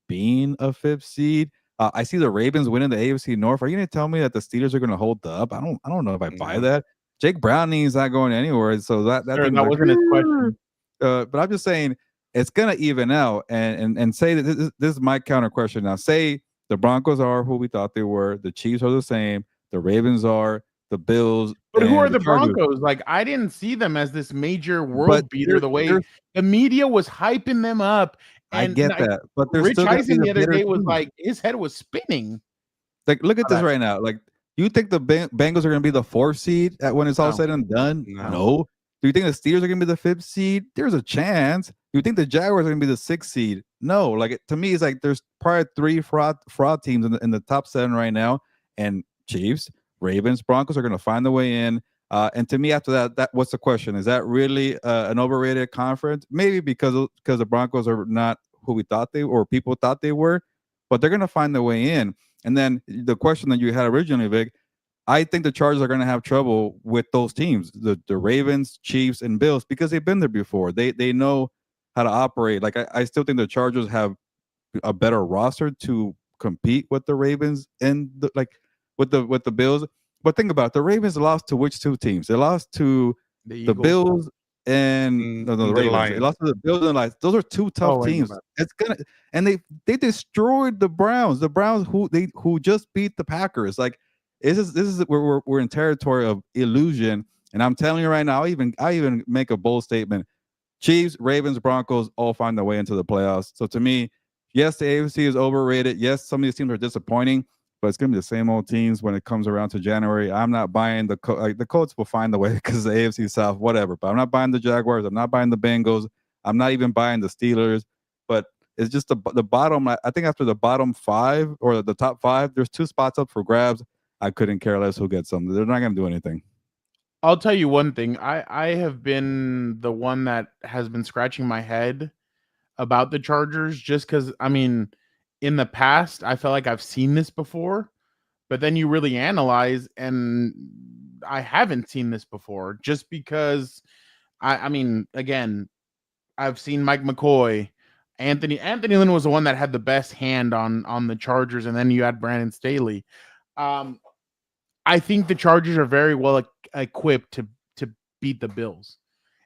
being a fifth seed. I see the Ravens winning the AFC North. Are you gonna tell me that the Steelers are gonna hold up? I don't know if I buy that. Jake Browning's not going anywhere, so that Sure, thing that wasn't his question. but I'm just saying it's gonna even out, and say that this is my counter question now. Say the Broncos are who we thought they were, the Chiefs are the same, the Ravens are, the Bills. But who are the Chargers. Broncos? Like, I didn't see them as this major world But beater the way the media was hyping them up. I And get that, but there's Rich still gonna be Eisen the other better day was teams. like, his head was spinning. Like, look at this right now. Like, do you think the Bengals are going to be the 4th seed when it's all said and done? No. Do you think the Steelers are going to be the 5th seed? There's a chance. Do you think the Jaguars are going to be the 6th seed? No. Like, to me, it's like there's probably 3 fraud teams in the top 7 right now, and Chiefs, Ravens, Broncos are going to find the way in. And to me, after that, what's the question? Is that really an overrated conference? Maybe because the Broncos are not who we thought they or people thought they were, but they're going to find their way in. And then the question that you had originally, Vic, I think the Chargers are going to have trouble with those teams, the Ravens, Chiefs, and Bills, because they've been there before. They know how to operate. Like, I still think the Chargers have a better roster to compete with the Ravens and with the Bills. But think about it, the Ravens lost to which 2 teams? They lost to the Bills and the Ravens. Lions. They lost to the Bills and the Lions. Those are 2 tough teams. It's gonna, and they destroyed the Browns. The Browns who just beat the Packers. Like, this is where we're in territory of illusion. And I'm telling you right now, I even make a bold statement. Chiefs, Ravens, Broncos all find their way into the playoffs. So to me, yes, the AFC is overrated. Yes, some of these teams are disappointing, but it's going to be the same old teams when it comes around to January. I'm not buying the Colts will find the way because the AFC South, whatever. But I'm not buying the Jaguars. I'm not buying the Bengals. I'm not even buying the Steelers. But it's just the bottom. I think after the bottom 5 or the top 5, there's 2 spots up for grabs. I couldn't care less who gets them. They're not going to do anything. I'll tell you one thing. I have been the one that has been scratching my head about the Chargers just because, I mean, in the past, I felt like I've seen this before, but then you really analyze, and I haven't seen this before just because, I mean, again, I've seen Mike McCoy. Anthony Lynn was the one that had the best hand on the Chargers, and then you had Brandon Staley. I think the Chargers are very well equipped to beat the Bills.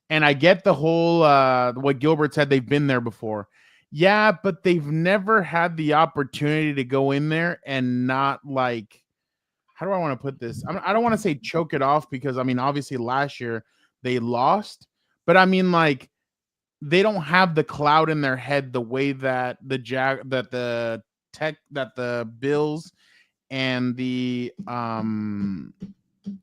And I get the whole what Gilbert said, they've been there before. Yeah, but they've never had the opportunity to go in there and not, like, how do I want to put this? I don't want to say choke it off because, I mean, obviously last year they lost, but I mean, like, they don't have the cloud in their head the way that the Bills and the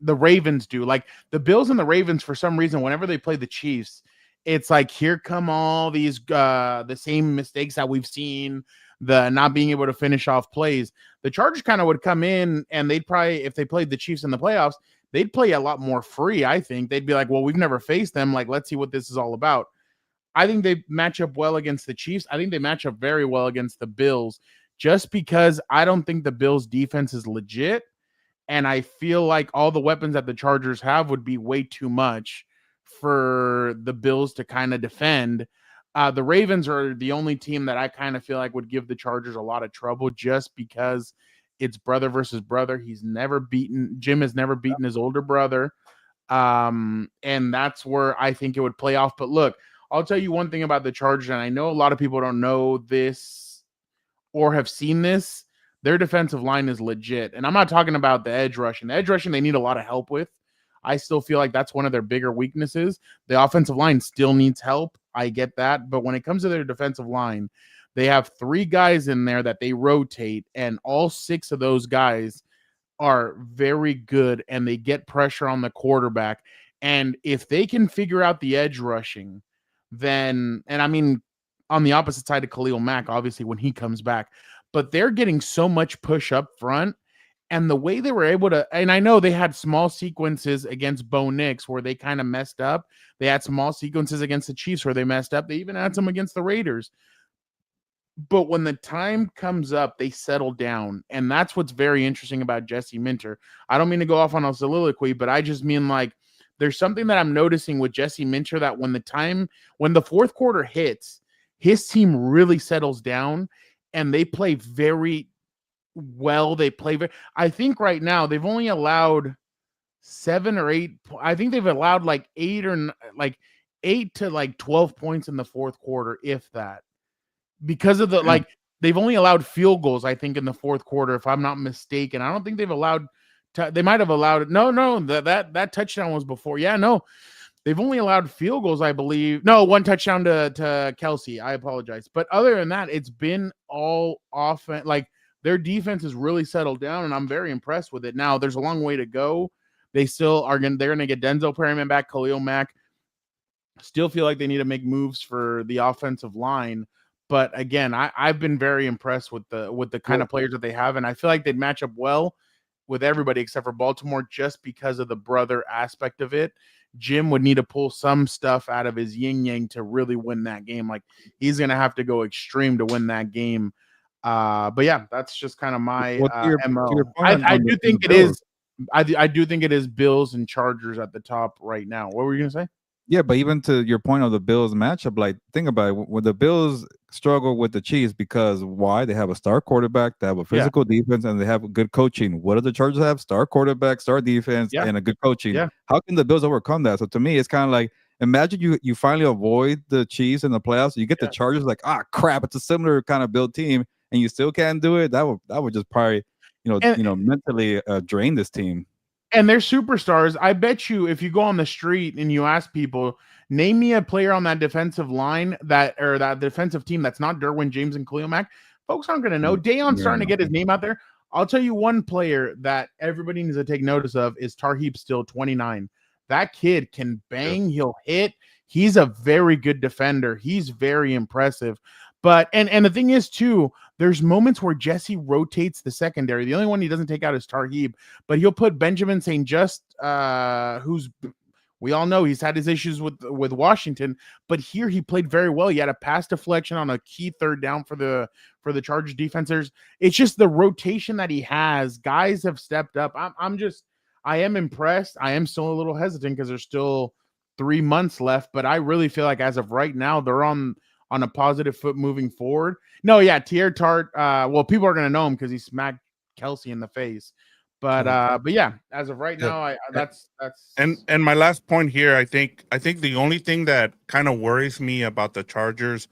Ravens do. Like, the Bills and the Ravens, for some reason, whenever they play the Chiefs, it's like, here come all these the same mistakes that we've seen, the not being able to finish off plays. The Chargers kind of would come in, and they'd probably, if they played the Chiefs in the playoffs, they'd play a lot more free. I think they'd be like, well, we've never faced them. Like, let's see what this is all about. I think they match up well against the Chiefs. I think they match up very well against the Bills, just because I don't think the Bills' defense is legit. And I feel like all the weapons that the Chargers have would be way too much for the Bills to kind of defend. The Ravens are the only team that I kind of feel like would give the Chargers a lot of trouble just because it's brother versus brother. Jim has never beaten his older brother. And that's where I think it would play off. But look, I'll tell you one thing about the Chargers, and I know a lot of people don't know this or have seen this. Their defensive line is legit. And I'm not talking about the edge rushing. The edge rushing, they need a lot of help with. I still feel like that's one of their bigger weaknesses. The offensive line still needs help. I get that. But when it comes to their defensive line, they have 3 guys in there that they rotate, and all 6 of those guys are very good, and they get pressure on the quarterback. And if they can figure out the edge rushing, then, and I mean, on the opposite side of Khalil Mack, obviously, when he comes back, but they're getting so much push up front, and the way they were able to, and I know they had small sequences against Bo Nix where they kind of messed up. They had small sequences against the Chiefs where they messed up. They even had some against the Raiders. but when the time comes up, they settle down. And that's what's very interesting about Jesse Minter. I don't mean to go off on a soliloquy, but I just mean like there's something that I'm noticing with Jesse Minter that when the fourth quarter hits, his team really settles down and they play very well. I think right now they've only allowed 7 or 8. I think they've allowed like 8 to like 12 points in the fourth quarter, if that. Because of the they've only allowed field goals, I think, in the fourth quarter, if I'm not mistaken. I don't think they've allowed. They might have allowed. No, that touchdown was before. Yeah, no, they've only allowed field goals, I believe. No, one touchdown to Kelsey. I apologize, but other than that, it's been all offense. Like their defense has really settled down, and I'm very impressed with it. Now, there's a long way to go. They still are going. They're going to get Denzel Perryman back, Khalil Mack. Still feel like they need to make moves for the offensive line. But again, I've been very impressed with the kind of players that they have, and I feel like they'd match up well with everybody except for Baltimore just because of the brother aspect of it. Jim would need to pull some stuff out of his yin yang to really win that game. Like he's gonna have to go extreme to win that game. But yeah, that's just kind of my MO. I do think it is. I do think it is Bills and Chargers at the top right now. What were you gonna say? Yeah, but even to your point of the Bills matchup, like think about it. When the Bills struggle with the Chiefs, because why? They have a star quarterback, they have a physical defense, and they have good coaching. What do the Chargers have? Star quarterback, star defense, and a good coaching. Yeah. How can the Bills overcome that? So to me, it's kind of like imagine you finally avoid the Chiefs in the playoffs. You get the Chargers, like crap, it's a similar kind of build team, and you still can't do it. That would just probably mentally drain this team. And they're superstars. I bet you if you go on the street and you ask people, name me a player on that defensive line that defensive team that's not Derwin James and Khalil Mack, folks aren't going to know. Dayon's starting to get his name out there. I'll tell you one player that everybody needs to take notice of is Tarheeb Still, 29. That kid can bang. He'll hit. He's a very good defender. He's very impressive. But and the thing is too, there's moments where Jesse rotates the secondary. The only one he doesn't take out is Tarheeb, but he'll put Benjamin St. Just, who's we all know he's had his issues with Washington, but here he played very well. He had a pass deflection on a key third down for the Chargers defenders. It's just the rotation that he has. Guys have stepped up. I am impressed. I am still a little hesitant because there's still 3 months left, but I really feel like as of right now, they're on a positive foot moving forward. No, yeah, Tier Tart. Well, people are gonna know him because he smacked Kelsey in the face. But yeah, as of right now, that's and my last point here. I think the only thing that kind of worries me about the Chargers,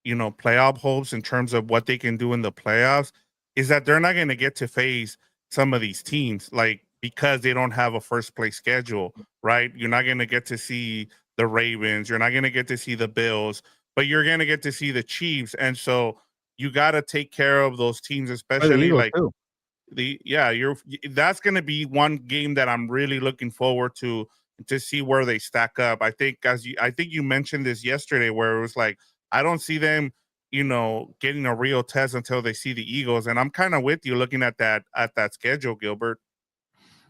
playoff hopes in terms of what they can do in the playoffs, is that they're not going to get to face some of these teams, like because they don't have a first place schedule, right? You're not going to get to see the Ravens. You're not going to get to see the Bills. But you're going to get to see the Chiefs. And so you got to take care of those teams, especially like that's going to be one game that I'm really looking forward to see where they stack up. I think you mentioned this yesterday where it was like, I don't see them, getting a real test until they see the Eagles. And I'm kind of with you looking at that schedule, Gilbert.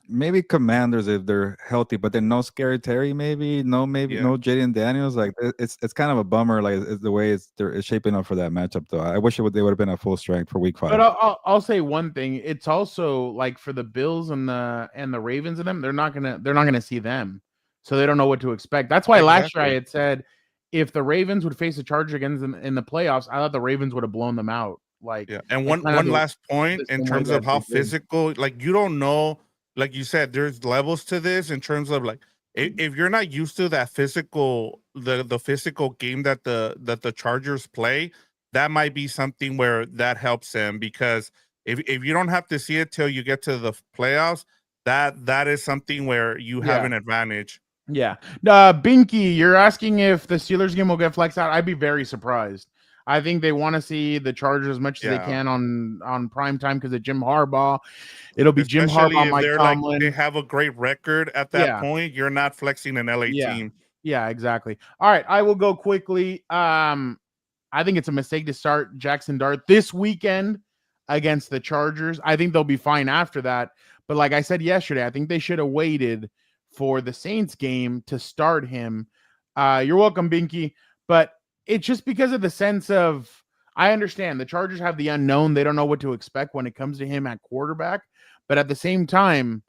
Maybe Commanders if they're healthy, but then no Scary Terry, no Jaden Daniels. Like it's kind of a bummer, like it's the way it's shaping up for that matchup. Though I wish they would have been at full strength for Week 5. But I'll say one thing: it's also like for the Bills and the Ravens and them, they're not gonna see them, so they don't know what to expect. That's why last year I had said if the Ravens would face the Chargers again in the playoffs, I thought the Ravens would have blown them out. And one last point in terms of how physical, like you don't know. Like you said, there's levels to this in terms of like if you're not used to that physical, the physical game that the Chargers play, that might be something where that helps them, because if you don't have to see it till you get to the playoffs, that is something where you have an advantage. Yeah. Binky, you're asking if the Steelers game will get flexed out. I'd be very surprised. I think they want to see the Chargers as much as they can on prime time because of Jim Harbaugh. It'll be Jim Harbaugh, Mike Tomlin. They have a great record at that point. You're not flexing an LA team. Yeah, exactly. All right, I will go quickly. I think it's a mistake to start Jackson Dart this weekend against the Chargers. I think they'll be fine after that. But like I said yesterday, I think they should have waited for the Saints game to start him. You're welcome, Binky. But it's just because of the sense of I understand the Chargers have the unknown. They don't know what to expect when it comes to him at quarterback. But at the same time,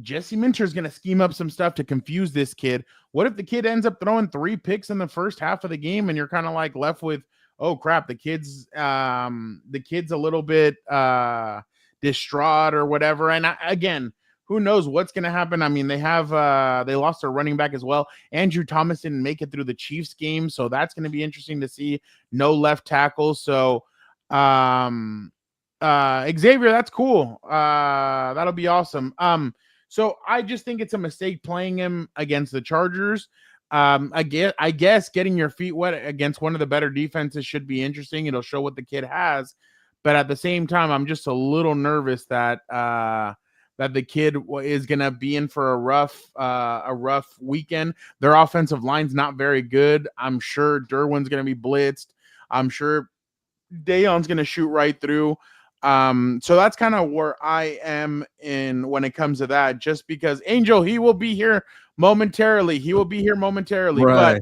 Jesse Minter is going to scheme up some stuff to confuse this kid. What if the kid ends up throwing 3 picks in the first half of the game and you're kind of like left with, oh crap, the kid's a little bit distraught or whatever. And again, who knows what's going to happen? I mean, they lost their running back as well. Andrew Thomas didn't make it through the Chiefs game, so that's going to be interesting to see. No left tackle, so Xavier, that's cool. That'll be awesome. So I just think it's a mistake playing him against the Chargers. I guess getting your feet wet against one of the better defenses should be interesting. It'll show what the kid has, but at the same time, I'm just a little nervous that the kid is gonna be in for a rough weekend. Their offensive line's not very good. I'm sure Derwin's gonna be blitzed. I'm sure Dayon's gonna shoot right through. So that's kind of where I am in when it comes to that, just because Angel, he will be here momentarily. Right.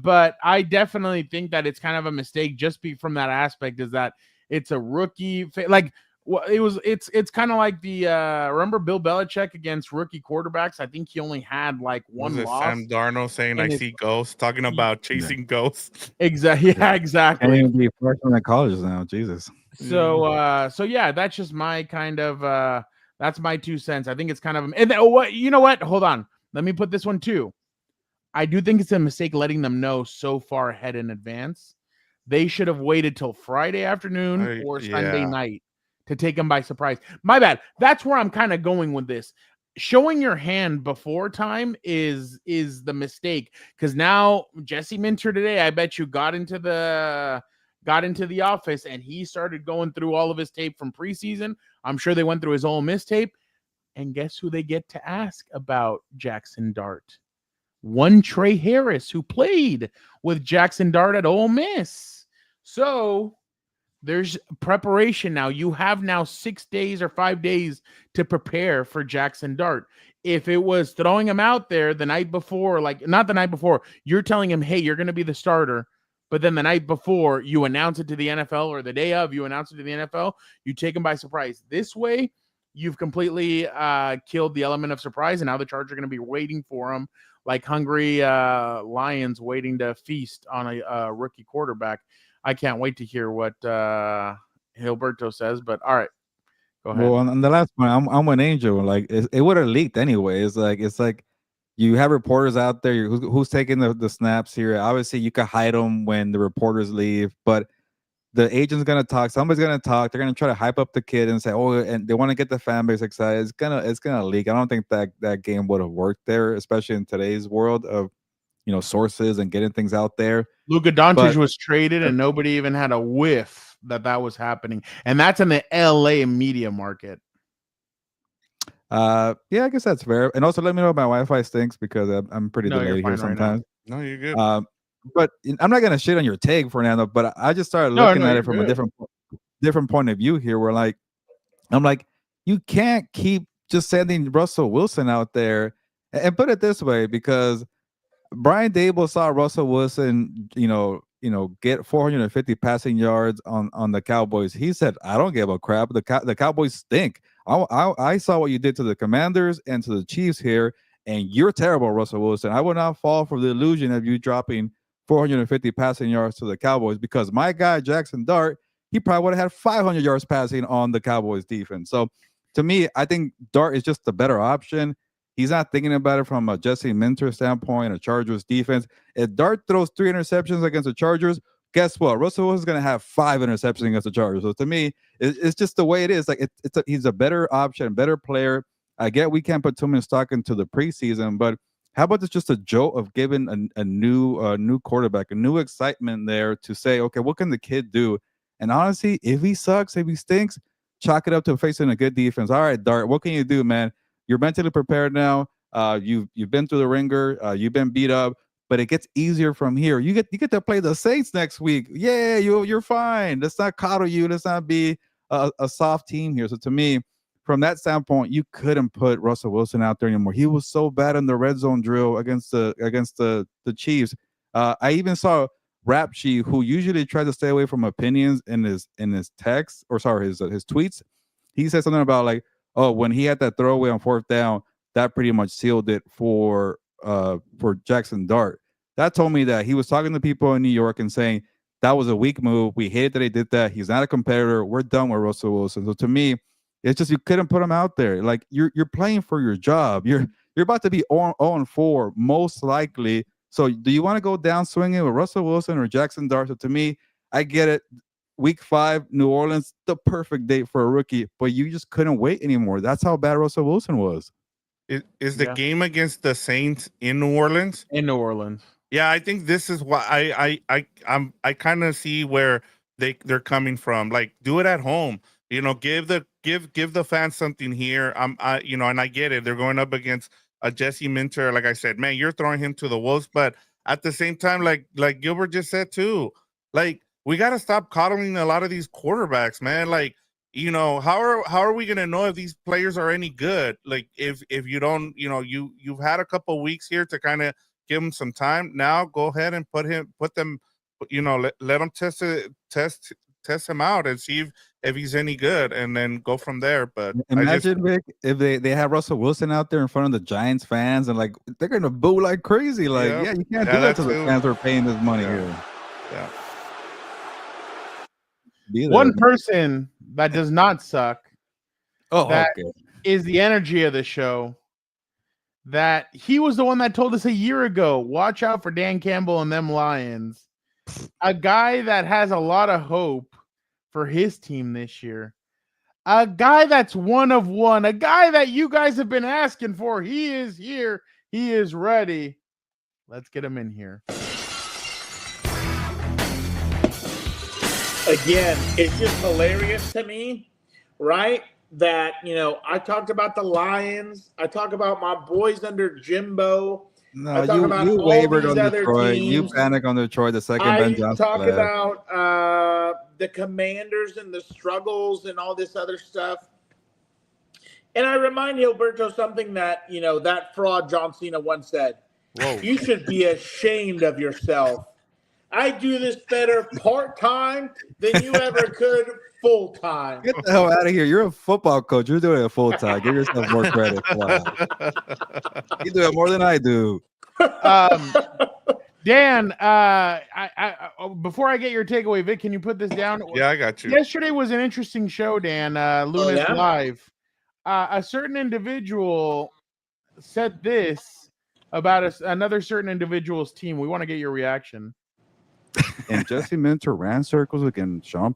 But I definitely think that it's kind of a mistake just from that aspect, is that it's a rookie. Like it's kind of like the remember Bill Belichick against rookie quarterbacks? I think he only had like one loss. Sam Darnold saying I see ghosts, talking about chasing ghosts. Exactly. Yeah, exactly. And be freshman at college now. Jesus. So yeah, that's just my kind of that's my 2 cents. I think it's kind of, and what, you know what? Hold on. Let me put this one too. I do think it's a mistake letting them know so far ahead in advance. They should have waited till Friday afternoon or Sunday night to take them by surprise. My bad. That's where I'm kind of going with this. Showing your hand before time is the mistake, because now Jesse Minter today, I bet you got into the office and he started going through all of his tape from preseason. I'm sure they went through his Ole Miss tape, and guess who they get to ask about Jackson Dart? One Trey Harris, who played with Jackson Dart at Ole Miss. So there's preparation now. You have now 6 days or 5 days to prepare for Jackson Dart. If it was throwing him out there the night before, like not the night before, you're telling him, hey, you're going to be the starter. But then the night before you announce it to the NFL, or the day of you announce it to the NFL, you take him by surprise. This way, you've completely killed the element of surprise. And now the Chargers are going to be waiting for him like hungry lions waiting to feast on a rookie quarterback. I can't wait to hear what Gilberto says, but all right, go ahead. Well, on the last one, I'm an Angel. Like it would have leaked anyway. It's like you have reporters out there who's taking the snaps here. Obviously, you can hide them when the reporters leave, but the agent's gonna talk. Somebody's gonna talk. They're gonna try to hype up the kid and say, "Oh," and they want to get the fan base excited. It's gonna leak. I don't think that game would have worked there, especially in today's world of sources and getting things out there. Luka Doncic was traded, and nobody even had a whiff that was happening, and that's in the LA media market. Yeah, I guess that's fair. And also, let me know if my Wi-Fi stinks, because I'm pretty delayed here sometimes. No, you're good. But I'm not gonna shit on your take, Fernando. But I just started looking at it from a different point of view here. Where I'm like, you can't keep just sending Russell Wilson out there. And put it this way, because Brian Dable saw Russell Wilson, get 450 passing yards on the Cowboys. He said, "I don't give a crap. The Cowboys stink. I saw what you did to the Commanders and to the Chiefs here, and you're terrible, Russell Wilson. I would not fall for the illusion of you dropping 450 passing yards to the Cowboys, because my guy Jackson Dart, he probably would have had 500 yards passing on the Cowboys defense." So to me, I think Dart is just the better option. He's not thinking about it from a Jesse Minter standpoint, a Chargers defense. If Dart throws 3 interceptions against the Chargers, guess what? Russell Wilson's going to have 5 interceptions against the Chargers. So to me, it's just the way it is. Like he's a better option, better player. I get we can't put too much stock into the preseason, but how about this just a jolt of giving a new quarterback, a new excitement there to say, okay, what can the kid do? And honestly, if he sucks, if he stinks, chalk it up to facing a good defense. All right, Dart, what can you do, man? You're mentally prepared now. You've been through the ringer. You've been beat up, but it gets easier from here. You get to play the Saints next week. Yeah, you're fine. Let's not coddle you. Let's not be a soft team here. So to me, from that standpoint, you couldn't put Russell Wilson out there anymore. He was so bad in the red zone drill against the Chiefs. I even saw rap sheet who usually tries to stay away from opinions in his text, or sorry, his tweets. He said something about like, oh, when he had that throwaway on 4th down, that pretty much sealed it for Jackson Dart. That told me that he was talking to people in New York and saying that was a weak move. We hated that he did that. He's not a competitor. We're done with Russell Wilson. So to me, it's just you couldn't put him out there. Like you're playing for your job. You're about to be 0-4 most likely. So do you want to go down swinging with Russell Wilson or Jackson Dart? So to me, I get it. Week 5, New Orleans, the perfect date for a rookie, but you just couldn't wait anymore. That's how bad Russell Wilson was. Is the game against the Saints in New Orleans? In New Orleans. Yeah, I think this is why I kind of see where they're coming from. Like, do it at home. You know, give the fans something here. And I get it. They're going up against a Jesse Minter. Like I said, man, you're throwing him to the wolves. But at the same time, like Gilbert just said too, like we got to stop coddling a lot of these quarterbacks, man. Like, you know, how are we gonna know if these players are any good? Like, if you don't, you know, you've had a couple weeks here to kind of give him some time. Now go ahead and put them, you know, let them test him out and see if he's any good, and then go from there. But imagine, Vic, if they have Russell Wilson out there in front of the Giants fans and like they're gonna boo like crazy. Like, yeah, you can't do that to the fans who are paying this money here. Yeah. One person that does not suck. That is the energy of the show. That he was the one that told us a year ago, watch out for Dan Campbell and them Lions. A guy that has a lot of hope for his team this year. A guy that's one of one. A guy that you guys have been asking for. He is here. He is ready. Let's get him in here. Again, it's just hilarious to me, right? That, you know, I talked about the Lions. I talk about my boys under Jimbo. No, you wavered on Detroit. Teams. You panic on Detroit the second Ben Johnson talk about the Commanders and the struggles and all this other stuff. And I remind Gilberto something that, you know, that fraud John Cena once said. Whoa. You should be ashamed of yourself. I do this better part-time than you ever could full-time. Get the hell out of here. You're a football coach. You're doing it full-time. Give yourself more credit. Wow. You do it more than I do. Dan, before I get your takeaway, Vic, can you put this down? Yeah, I got you. Yesterday was an interesting show, Dan. Luna's Live. A certain individual said this about another certain individual's team. We want to get your reaction. And Jesse Minter ran circles against Sean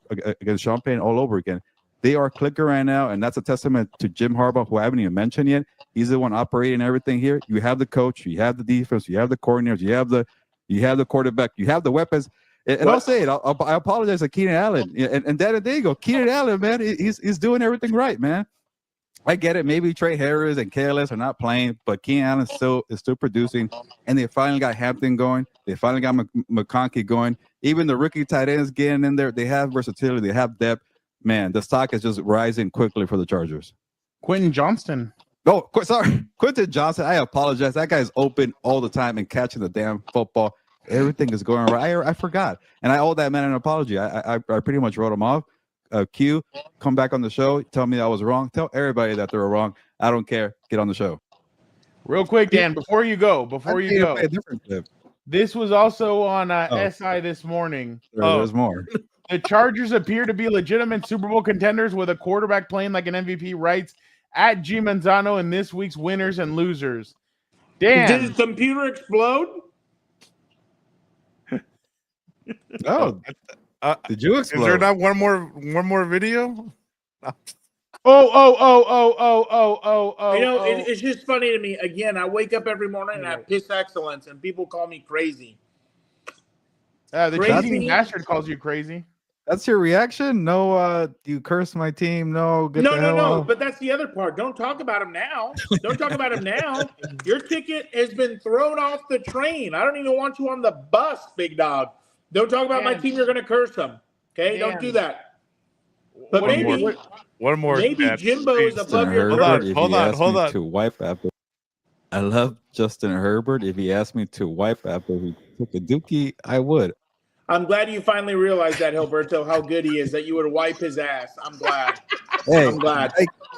Payne all over again. They are clicking right now, and that's a testament to Jim Harbaugh, who I haven't even mentioned yet. He's the one operating everything here. You have the coach, you have the defense, you have the coordinators, you have the quarterback, you have the weapons. And I'll say it. I apologize to Keenan Allen and Daygo. Keenan Allen, man, he's doing everything right, man. I get it. Maybe Trey Harris and KLS are not playing, but Keenan Allen is still producing. And they finally got Hampton going. They finally got McConkey going. Even the rookie tight ends getting in there. They have versatility. They have depth. Man, the stock is just rising quickly for the Chargers. Quentin Johnston. Oh, sorry. Quentin Johnston. I apologize. That guy's open all the time and catching the damn football. Everything is going right. I forgot. And I owe that man an apology. I pretty much wrote him off. Q, come back on the show. Tell me I was wrong. Tell everybody that they were wrong. I don't care. Get on the show. Real quick, Dan, before you go, this was also on SI this morning. There's more. The Chargers appear to be legitimate Super Bowl contenders with a quarterback playing like an MVP, writes at G Manzano in this week's winners and losers. Dan, did his computer explode? Oh. Did you explode? Is there not one more video? Oh. You know, it's just funny to me. Again, I wake up every morning and I have piss excellence, and people call me crazy. The crazy bastard calls you crazy. That's your reaction? No, you curse my team. No, no. But that's the other part. Don't talk about him now. Your ticket has been thrown off the train. I don't even want you on the bus, big dog. Don't talk about my team. You're going to curse them. Okay? Don't do that. But one more. Maybe Jimbo is above your curse. Hold on. To wife after. I love Justin Herbert. If he asked me to wife after he took a dookie, I would. I'm glad you finally realized that, Gilberto, how good he is, that you would wipe his ass. I'm glad. Hey, I'm glad.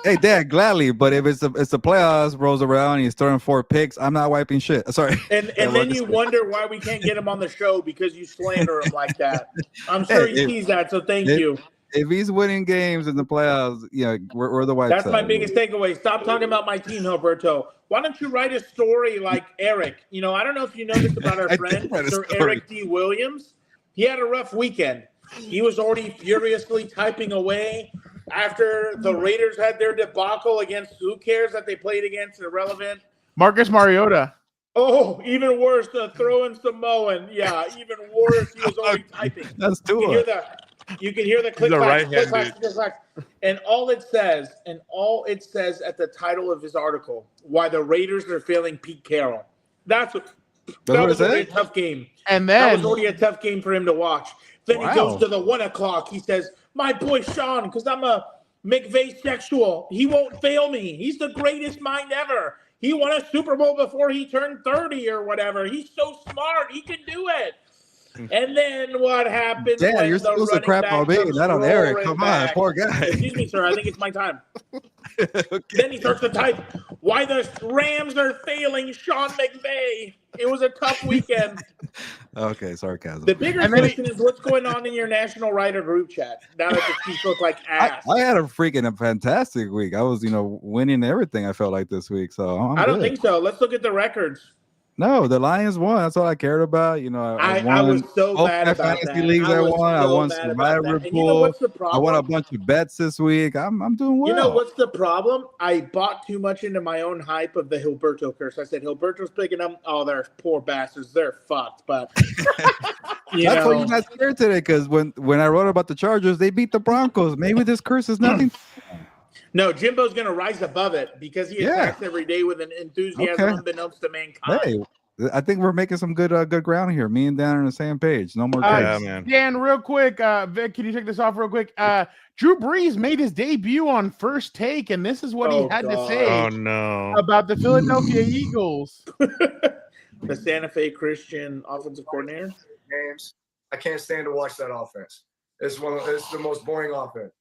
Hey, Dad, gladly. But if it's the playoffs rolls around and he's throwing 4 picks, I'm not wiping shit. Sorry. And then you wonder why we can't get him on the show because you slander him like that. I'm sure he sees that, so thank you. If he's winning games in the playoffs, we're the white. That's my biggest takeaway. Stop talking about my team, Gilberto. Why don't you write a story like Eric? I don't know if you know this about our friend, Sir Eric D. Williams. He had a rough weekend. He was already furiously typing away after the Raiders had their debacle against who cares that they played against irrelevant Marcus Mariota. Oh, even worse, the throwing Samoan. Yeah, even worse. He was already typing. That's too. You can hear the click clack. And all it says at the title of his article, why the Raiders are failing Pete Carroll. That was a tough game. And then that was already a tough game for him to watch. Then he goes to the 1 o'clock. He says, my boy Sean, because I'm a McVay sexual, he won't fail me. He's the greatest mind ever. He won a Super Bowl before he turned 30 or whatever. He's so smart. He can do it. And then what happened? Yeah, you're supposed to crap on me, not on Eric. Come on, poor guy. Excuse me, sir. I think it's my time. Okay. Then he starts to type, why the Rams are failing Sean McVay. It was a tough weekend. Okay, sarcasm. The bigger question is what's going on in your national writer group chat now that the Chiefs look like ass. I had a fantastic week. I was, winning everything I felt like this week. So I don't think so. Let's look at the records. No, the Lions won. That's all I cared about. I was so mad about fantasy leagues I won. I won Survivor Pool. I won a bunch of bets this week. I'm doing well. You know what's the problem? I bought too much into my own hype of the Gilberto curse. I said Gilberto's picking them. Oh, they're poor bastards. They're fucked. But that's why you're not scared today. Because when I wrote about the Chargers, they beat the Broncos. Maybe this curse is nothing. No, Jimbo's going to rise above it because he attacks every day with an enthusiasm unbeknownst to mankind. Hey, I think we're making some good ground here. Me and Dan are on the same page. No more guys. Man. Dan, real quick, Vic, can you take this off real quick? Drew Brees made his debut on First Take, and this is what he had to say about the Philadelphia Eagles. The Santa Fe Christian offensive coordinator. Games. I can't stand to watch that offense. It's the most boring offense.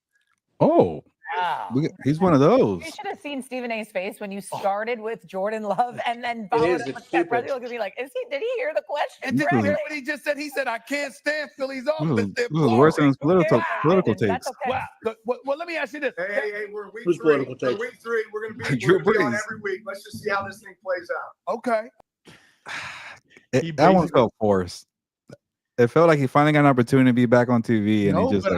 Oh. Wow. He's one of those. You should have seen Stephen A's face when you started with Jordan Love and then followed up with that. Brother looked at me like, did he hear the question? And did you hear what he just said? He said, I can't stand Philly's offense. This is worse than his political takes. Okay. Well, let me ask you this. Hey, we're week 3. We're week 3. We're going to be on every week. Let's just see how this thing plays out. Okay. That one felt forced. It felt like he finally got an opportunity to be back on TV. And he just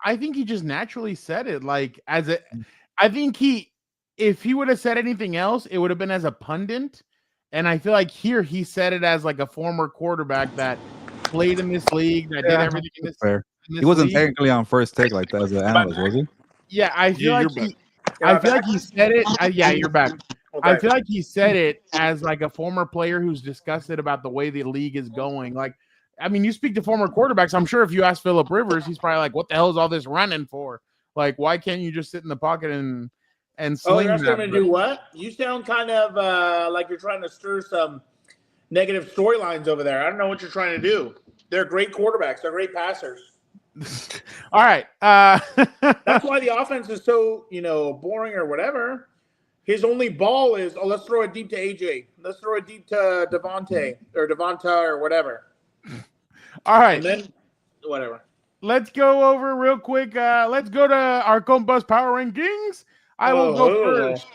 I think he just naturally said it I think if he would have said anything else, it would have been as a pundit. And I feel like here he said it as like a former quarterback that played in this league, that did everything in this. Fair. He wasn't technically on First Take like that as an analyst, was he? Yeah, I feel like he said it. You're back. Okay. I feel like he said it as like a former player who's disgusted about the way the league is going. Like, I mean, you speak to former quarterbacks. I'm sure if you ask Phillip Rivers, he's probably like, "What the hell is all this running for? Like, why can't you just sit in the pocket and sling?" Oh, you're going to do what? You sound kind of like you're trying to stir some negative storylines over there. I don't know what you're trying to do. They're great quarterbacks. They're great passers. All right. That's why the offense is so boring or whatever. His only ball is, let's throw it deep to AJ. Let's throw it deep to Devonta or whatever. All right. And then whatever. Let's go over real quick. Let's go to our Compas Power Rankings. I will go first.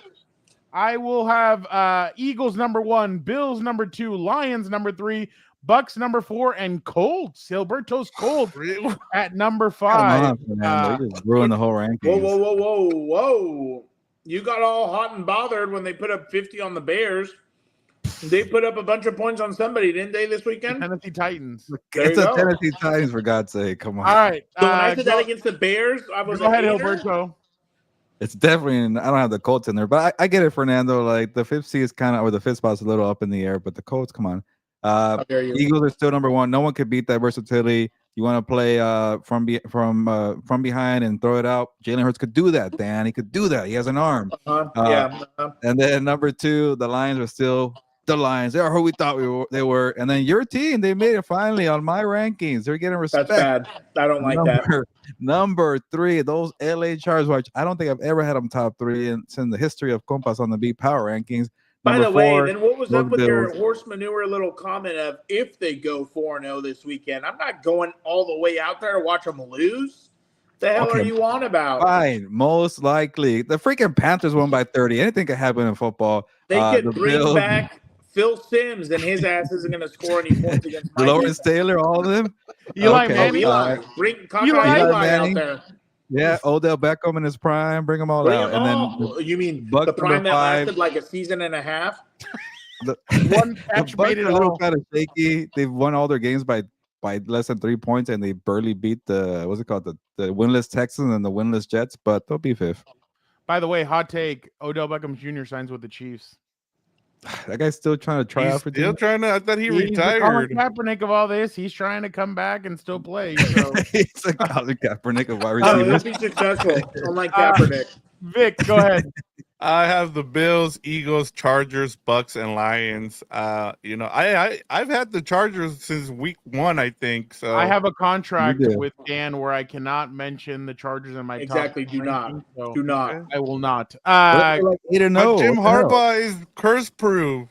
I will have Eagles number 1, Bills number 2, Lions number 3, Bucks number 4, and Colts. Gilberto's Colts at number 5. You just ruined the whole ranking. Whoa. You got all hot and bothered when they put up 50 on the Bears. They put up a bunch of points on somebody, didn't they, this weekend? Tennessee Titans. It's a Tennessee Titans, for God's sake. Come on. All right. So when I said that against the Bears, I was go ahead, Gilberto. It's definitely, I don't have the Colts in there, but I get it, Fernando. Like the 5th seed is or the 5th spot's a little up in the air, but the Colts, come on. Eagles are still number 1. No one could beat that versatility. You want to play from behind and throw it out. Jalen Hurts could do that, Dan. He could do that. He has an arm. And then number 2, the Lions are still the Lions. They are who we thought they were. And then your team, they made it finally on my rankings. They're getting respect. That's bad. I don't like that. Number 3, those LA Chargers, which I don't think I've ever had them top 3 since the history of Compas on the Beat Power rankings. By the way, then what was up with your horse manure little comment of if they go 4-0 this weekend? I'm not going all the way out there to watch them lose. The hell are you on about? Fine, most likely. The freaking Panthers won by 30. Anything could happen in football. They could bring back Phil Sims, and his ass isn't going to score any points against my Lawrence Taylor, all of them. Eli Manning. Bring Eli out there. Yeah, Odell Beckham in his prime. Bring them all out. And then you mean the prime that lasted like a season and a half? One catch made it a little kind of shaky. They've won all their games by less than 3 points, and they barely beat the winless Texans and the winless Jets, but they'll be 5th. By the way, hot take: Odell Beckham Jr. signs with the Chiefs. That guy's still trying to try out for still trying to. I thought he retired. Colin Kaepernick of all this, he's trying to come back and still play. So. He's a Colin Kaepernick of wide receivers. He'll be successful. Unlike Kaepernick. Vic, go ahead. I have the Bills, Eagles, Chargers, Bucks, and Lions. I've had the Chargers since week 1, I think. So I have a contract with Dan where I cannot mention the Chargers in my top. Do not. Do not. I will not. But Jim Harbaugh is curse proof.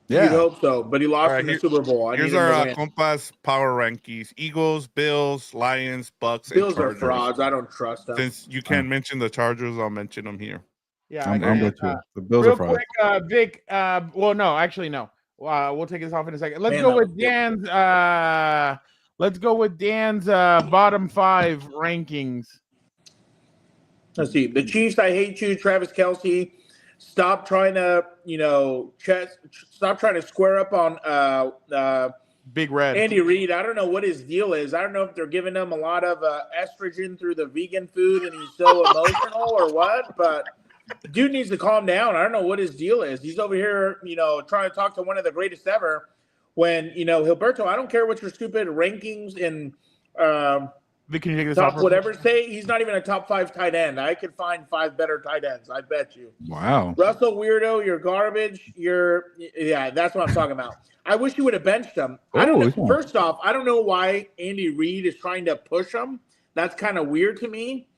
Yeah, you'd hope so. But he lost in the Super Bowl. Here's our Compas power rankings: Eagles, Bills, Lions, Bucks. Bills are frauds. I don't trust them. Since you can't mention the Chargers, I'll mention them here. Yeah, I'm with you. The Bills real are frauds. Quick, Vic. Well, no, actually, no. We'll take this off in a second. Let's go with Dan's. Let's go with Dan's bottom 5 rankings. Let's see. The Chiefs. I hate you, Travis Kelce. Stop trying to, stop trying to square up on Big Red. Andy Reid. I don't know what his deal is. I don't know if they're giving him a lot of estrogen through the vegan food and he's so emotional or what, but dude needs to calm down. I don't know what his deal is. He's over here, trying to talk to one of the greatest ever when, Gilberto, I don't care what your stupid rankings in can you take this top off whatever say. He's not even a top 5 tight end. I could find 5 better tight ends. I bet you. Wow. Russell Weirdo, you're garbage. That's what I'm talking about. I wish you would have benched him. First off, I don't know why Andy Reid is trying to push him. That's kind of weird to me.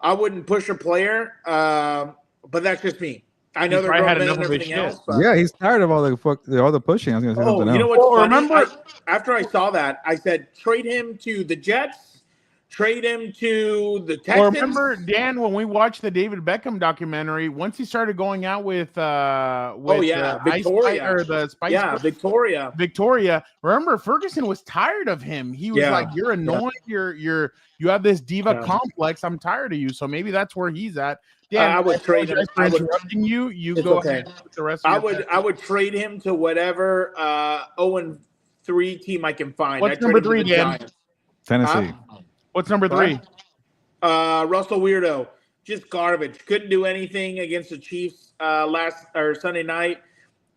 I wouldn't push a player, but that's just me. I know they're grown men and everything else. But... Yeah, he's tired of all the pushing. I was going to say something else. You know what's funny? Remember, after I saw that, I said trade him to the Jets. Trade him to the Texans. Well, remember, Dan, when we watched the David Beckham documentary, once he started going out with Victoria. Victoria. Remember, Ferguson was tired of him. He was like, "You're annoying. You have this diva complex. I'm tired of you." So maybe that's where he's at. Dan, I would trade him. Interrupting you. You go ahead with the rest. I would trade him to whatever 0-3 team I can find. What's number 3, Dan? Tennessee. What's number 3? Russell Weirdo. Just garbage. Couldn't do anything against the Chiefs Sunday night.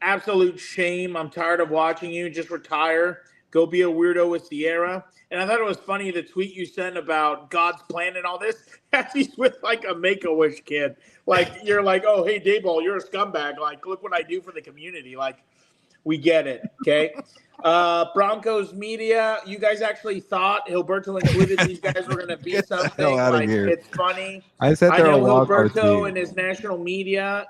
Absolute shame. I'm tired of watching you. Just retire. Go be a weirdo with Sierra. And I thought it was funny the tweet you sent about God's plan and all this. He's with like a Make-A-Wish kid. Like you're like, oh hey Dayball, you're a scumbag. Like look what I do for the community. Like we get it. Okay. Broncos media, you guys actually thought Gilberto included these guys were going to be something. Like it's funny. I said I know Gilberto and his national media,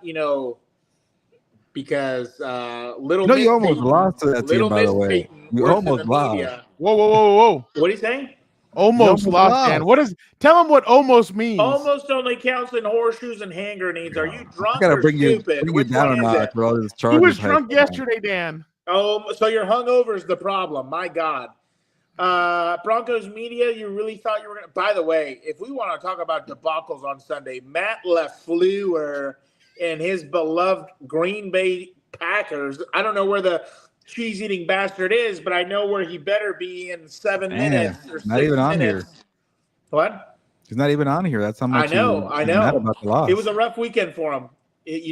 because little. No, you almost lost to that team, by the way. You almost lost. Whoa! What do you say? Almost lost, Dan. Tell him what almost means. Almost only counts in horseshoes and hand grenades. Are you drunk or stupid? Bring you down a notch for all this charges. Who was drunk yesterday, Dan? Oh, so your hungover is the problem. My God. Broncos media, you really thought you were going to – by the way, if we want to talk about debacles on Sunday, Matt LaFleur and his beloved Green Bay Packers, I don't know where the cheese-eating bastard is, but I know where he better be in 7 minutes or 6 minutes. Not even on here. What? He's not even on here. That's how much I know. mad about the loss. It was a rough weekend for him. He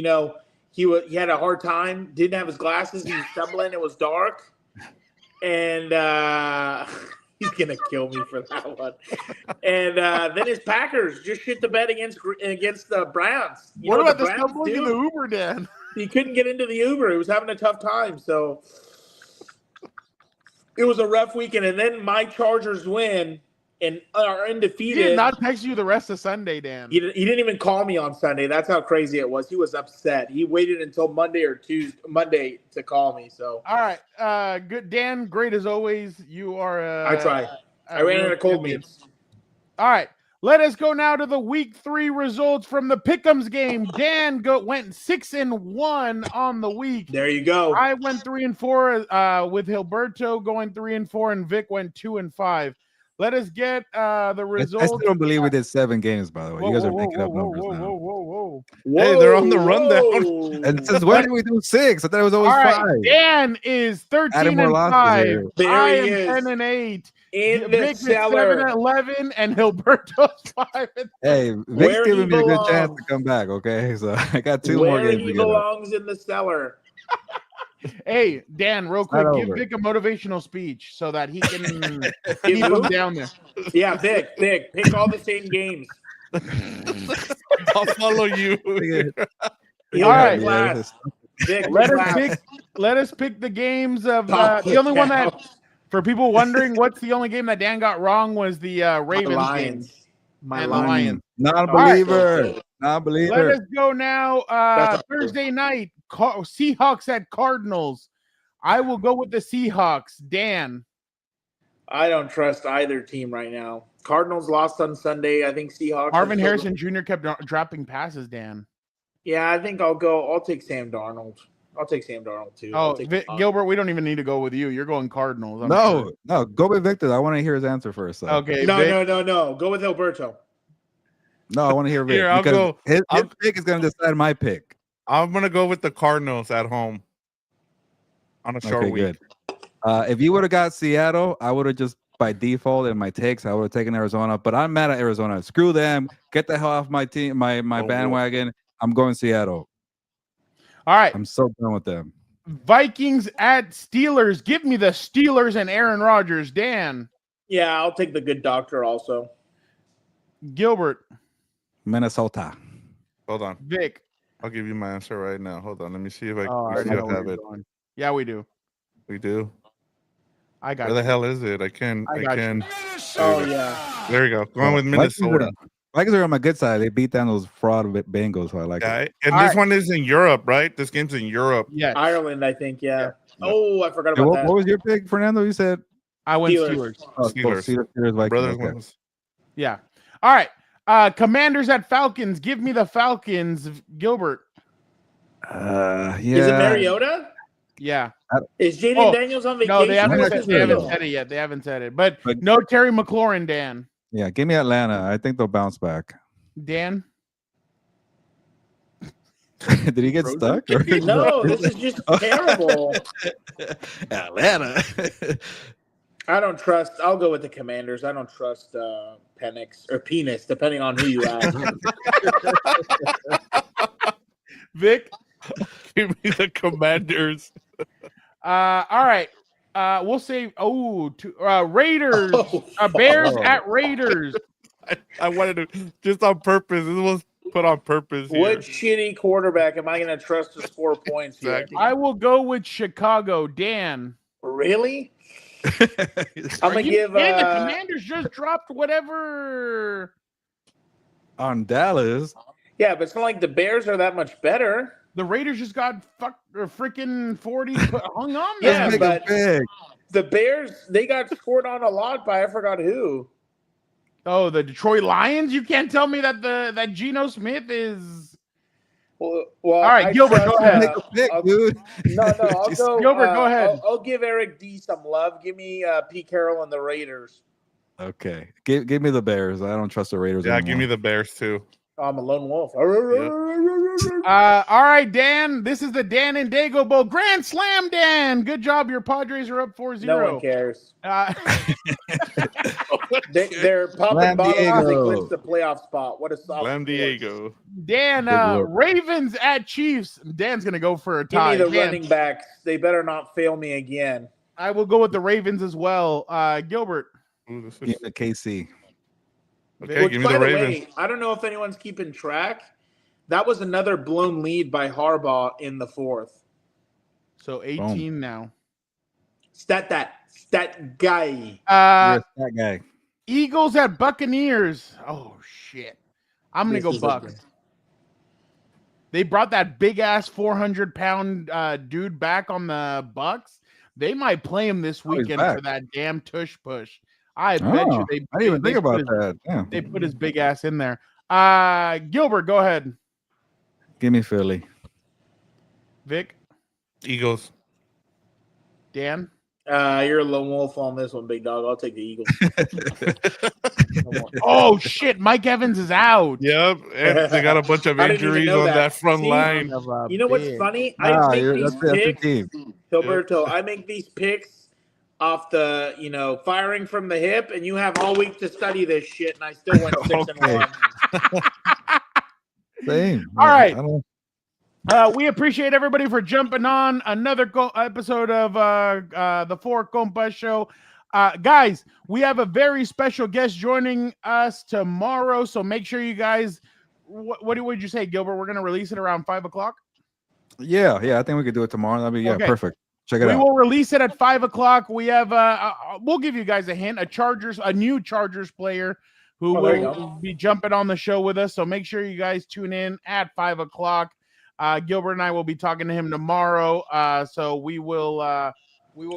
had a hard time, didn't have his glasses, he was stumbling, it was dark. And he's going to kill me for that one. And then his Packers just shit the bed against the Browns. What about the stumbling in the Uber, Dan? He couldn't get into the Uber. He was having a tough time. So it was a rough weekend. And then my Chargers win and are undefeated. He did not text you the rest of Sunday, Dan. He didn't even call me on Sunday. That's how crazy it was. He was upset. He waited until Monday to call me. So all right, good, Dan. Great as always. You are. I try. I ran out of cold meats. All right, let us go now to the Week 3 results from the Pick'ems game. Dan went 6-1 on the week. There you go. I went 3-4 with Gilberto going 3-4, and Vic went 2-5. Let us get the results. I still don't believe we did 7 games, by the way. You guys are making up numbers now. Whoa. Hey, they're on the rundown. And since when did we do 6? I thought it was always 5. Dan is 13-5. There I he am is. 10-8. In Vic the is cellar. 7-11, and Gilberto's 5. Hey, Vic's Where giving he me a good chance belongs. to come back, okay? So I got 2 more Where games he to get up. belongs in the cellar. Hey, Dan, real quick, not give over. Vic a motivational speech so that he can Give keep him who? down there. Yeah, Vic, pick all the same games. I'll follow you. He'll All right. class. Vic, Let us pick the games of Pop the only one that, out. for people wondering, what's the only game that Dan got wrong was the Ravens game. Lions. My And the Lions. Lions. Non-believer. Let Non-believer. us go now. That's a- Thursday night, Seahawks at Cardinals. I will go with the Seahawks. Dan. I don't trust either team right now. Cardinals lost on Sunday. I think Seahawks. Marvin are still- Harrison Jr. kept dropping passes, Dan. Yeah, I think I'll take Sam Darnold. I'll take Sam Darnold too. Oh, I'll take Gilbert, we don't even need to go with you. You're going Cardinals. I'm No, sure. no, go with Victor. I want to hear his answer first. So. Okay. No, Vic. no. Go with Gilberto. No, I want to hear Vic. Here, I'll because go. His pick is going to decide my pick. I'm gonna go with the Cardinals at home on a short Okay, week. good. If you would have got Seattle, I would have just by default in my takes, I would have taken Arizona. But I'm mad at Arizona. Screw them. Get the hell off my team, my bandwagon. I'm going Seattle. All right. I'm so done with them. Vikings at Steelers. Give me the Steelers and Aaron Rodgers. Dan. Yeah, I'll take the good doctor also. Gilbert. Minnesota. Hold on. Vic. I'll give you my answer right now. Hold on. Let me see if I Oh, I still know where have you're it. going. Yeah, we do. We do. I got Where the you. hell is it? I can. I I got can. Oh yeah. There you go. Going with Minnesota. Vikings are on my good side. They beat down those fraud Bengals, so I like it. Yeah, and All this right. one is in Europe, right? This game's in Europe. Yes. Ireland, I think. Yeah. Yeah. Oh, I forgot Hey, about what, that. what was your pick, Fernando? You said I went Steelers. Steelers. Steelers. Vikings. Brothers Okay. ones. Yeah. All right. Commanders at Falcons. Give me the Falcons. Gilbert. Yeah. Is it Mariota? Yeah. Is Jaden Oh, Daniels on vacation? No, they haven't haven't, said- they haven't though. said it yet. They haven't said it. But But- no Terry McLaurin, Dan. Yeah, give me Atlanta. I think they'll bounce back. Dan. Did he get stuck? Or- No, this is just terrible. Atlanta. I don't trust. I'll go with the Commanders. I don't trust Penix or Penis, depending on who you ask. Vic. Give me the Commanders. All right. We'll say Raiders. Bears Oh. at Raiders. I wanted to just on purpose. This was put on purpose. Here. What shitty quarterback am I going to trust to score points here? Exactly. I will go with Chicago. Dan. Really? I'm Are going to you give. kidding? The Commanders just dropped whatever. On Dallas. Yeah, but it's not like the Bears are that much better. The Raiders just got freaking 40 hung on Yeah, them. Make but- it big. The Bears, they got scored on a lot by I forgot who. Oh, the Detroit Lions? You can't tell me that that Geno Smith is. Well, All right, I Gilbert, trust, go ahead. Make a pick, I'll- dude. No, I'll go. Gilbert, go ahead. I'll give Eric D some love. Give me Pete Carroll and the Raiders. Okay. Give me the Bears. I don't trust the Raiders Yeah, anymore. give me the Bears too. I'm a lone wolf. All right, Dan. This is the Dan and Daygo Bowl. Grand Slam, Dan. Good job. Your Padres are up 4-0. No one cares. They, They're popping Lam bottles as they Diego. clinch the playoff spot. What a soft Lam score. Diego. Dan, Good work. Ravens at Chiefs. Dan's going to go for a Give tie. me the Dan, running backs. They better not fail me again. I will go with the Ravens as well. Gilbert. Ooh, this Give is, me KC. okay, Which, give me by the the Ravens. way, I don't know if anyone's keeping track, That was another blown lead by Harbaugh in the fourth. So 18 now. Stat guy. You're a stat guy. Eagles at Buccaneers. Oh shit! I'm gonna go Bucks. They brought that big ass 400-pound dude back on the Bucks. They might play him this weekend for that damn tush push. I bet you they. I didn't even think about that. Yeah. They put his big ass in there. Gilbert, go ahead. Give me Philly. Vic. Eagles. Dan. You're a lone wolf on this one, big dog. I'll take the Eagles. Oh shit! Mike Evans is out. Yep, and they got a bunch of injuries on that front line. You know what's funny? I make these picks, Gilberto. I make these picks off the firing from the hip, and you have all week to study this shit, and I still went 6-1. Same. All right. We appreciate everybody for jumping on another episode of the Four Compas Show. Guys, we have a very special guest joining us tomorrow, so make sure you guys. What would you say, Gilbert? We're going to release it around 5 o'clock? Yeah, I think we could do it tomorrow. That'd be perfect. Check it out. We will release it at 5 o'clock. We have we'll give you guys a hint, a new Chargers player who will be jumping on the show with us, so make sure you guys tune in at 5 o'clock. Gilbert and I will be talking to him tomorrow, so we will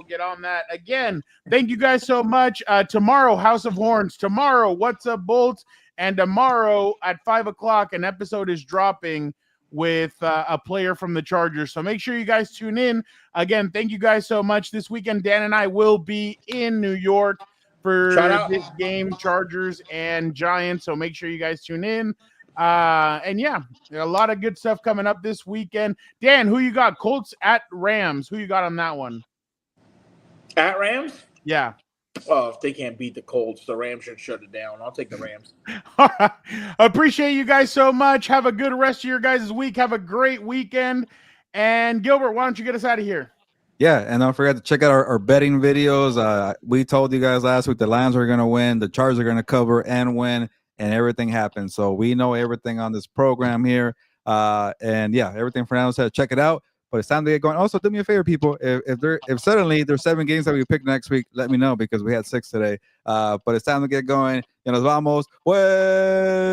get on that. Again, thank you guys so much. Tomorrow, House of Horns. Tomorrow, What's Up, Bolts? And tomorrow at 5 o'clock, an episode is dropping with a player from the Chargers. So make sure you guys tune in. Again, thank you guys so much. This weekend, Dan and I will be in New York for this game, Chargers and Giants. So make sure you guys tune in. And yeah, a lot of good stuff coming up this weekend. Dan, who you got? Colts at Rams. Who you got on that one? At Rams? Yeah. Oh, if they can't beat the Colts, the Rams should shut it down. I'll take the Rams. All right. Appreciate you guys so much. Have a good rest of your guys' week. Have a great weekend. And Gilbert, why don't you get us out of here? Yeah, and don't forget to check out our betting videos. We told you guys last week the Lions are going to win, the Chargers are going to cover and win, and everything happened. So we know everything on this program here. And yeah, everything Fernando said, check it out. But it's time to get going. Also, do me a favor, people. If suddenly there's 7 games that we pick next week, let me know because we had 6 today. But it's time to get going. Y nos vamos. Pues.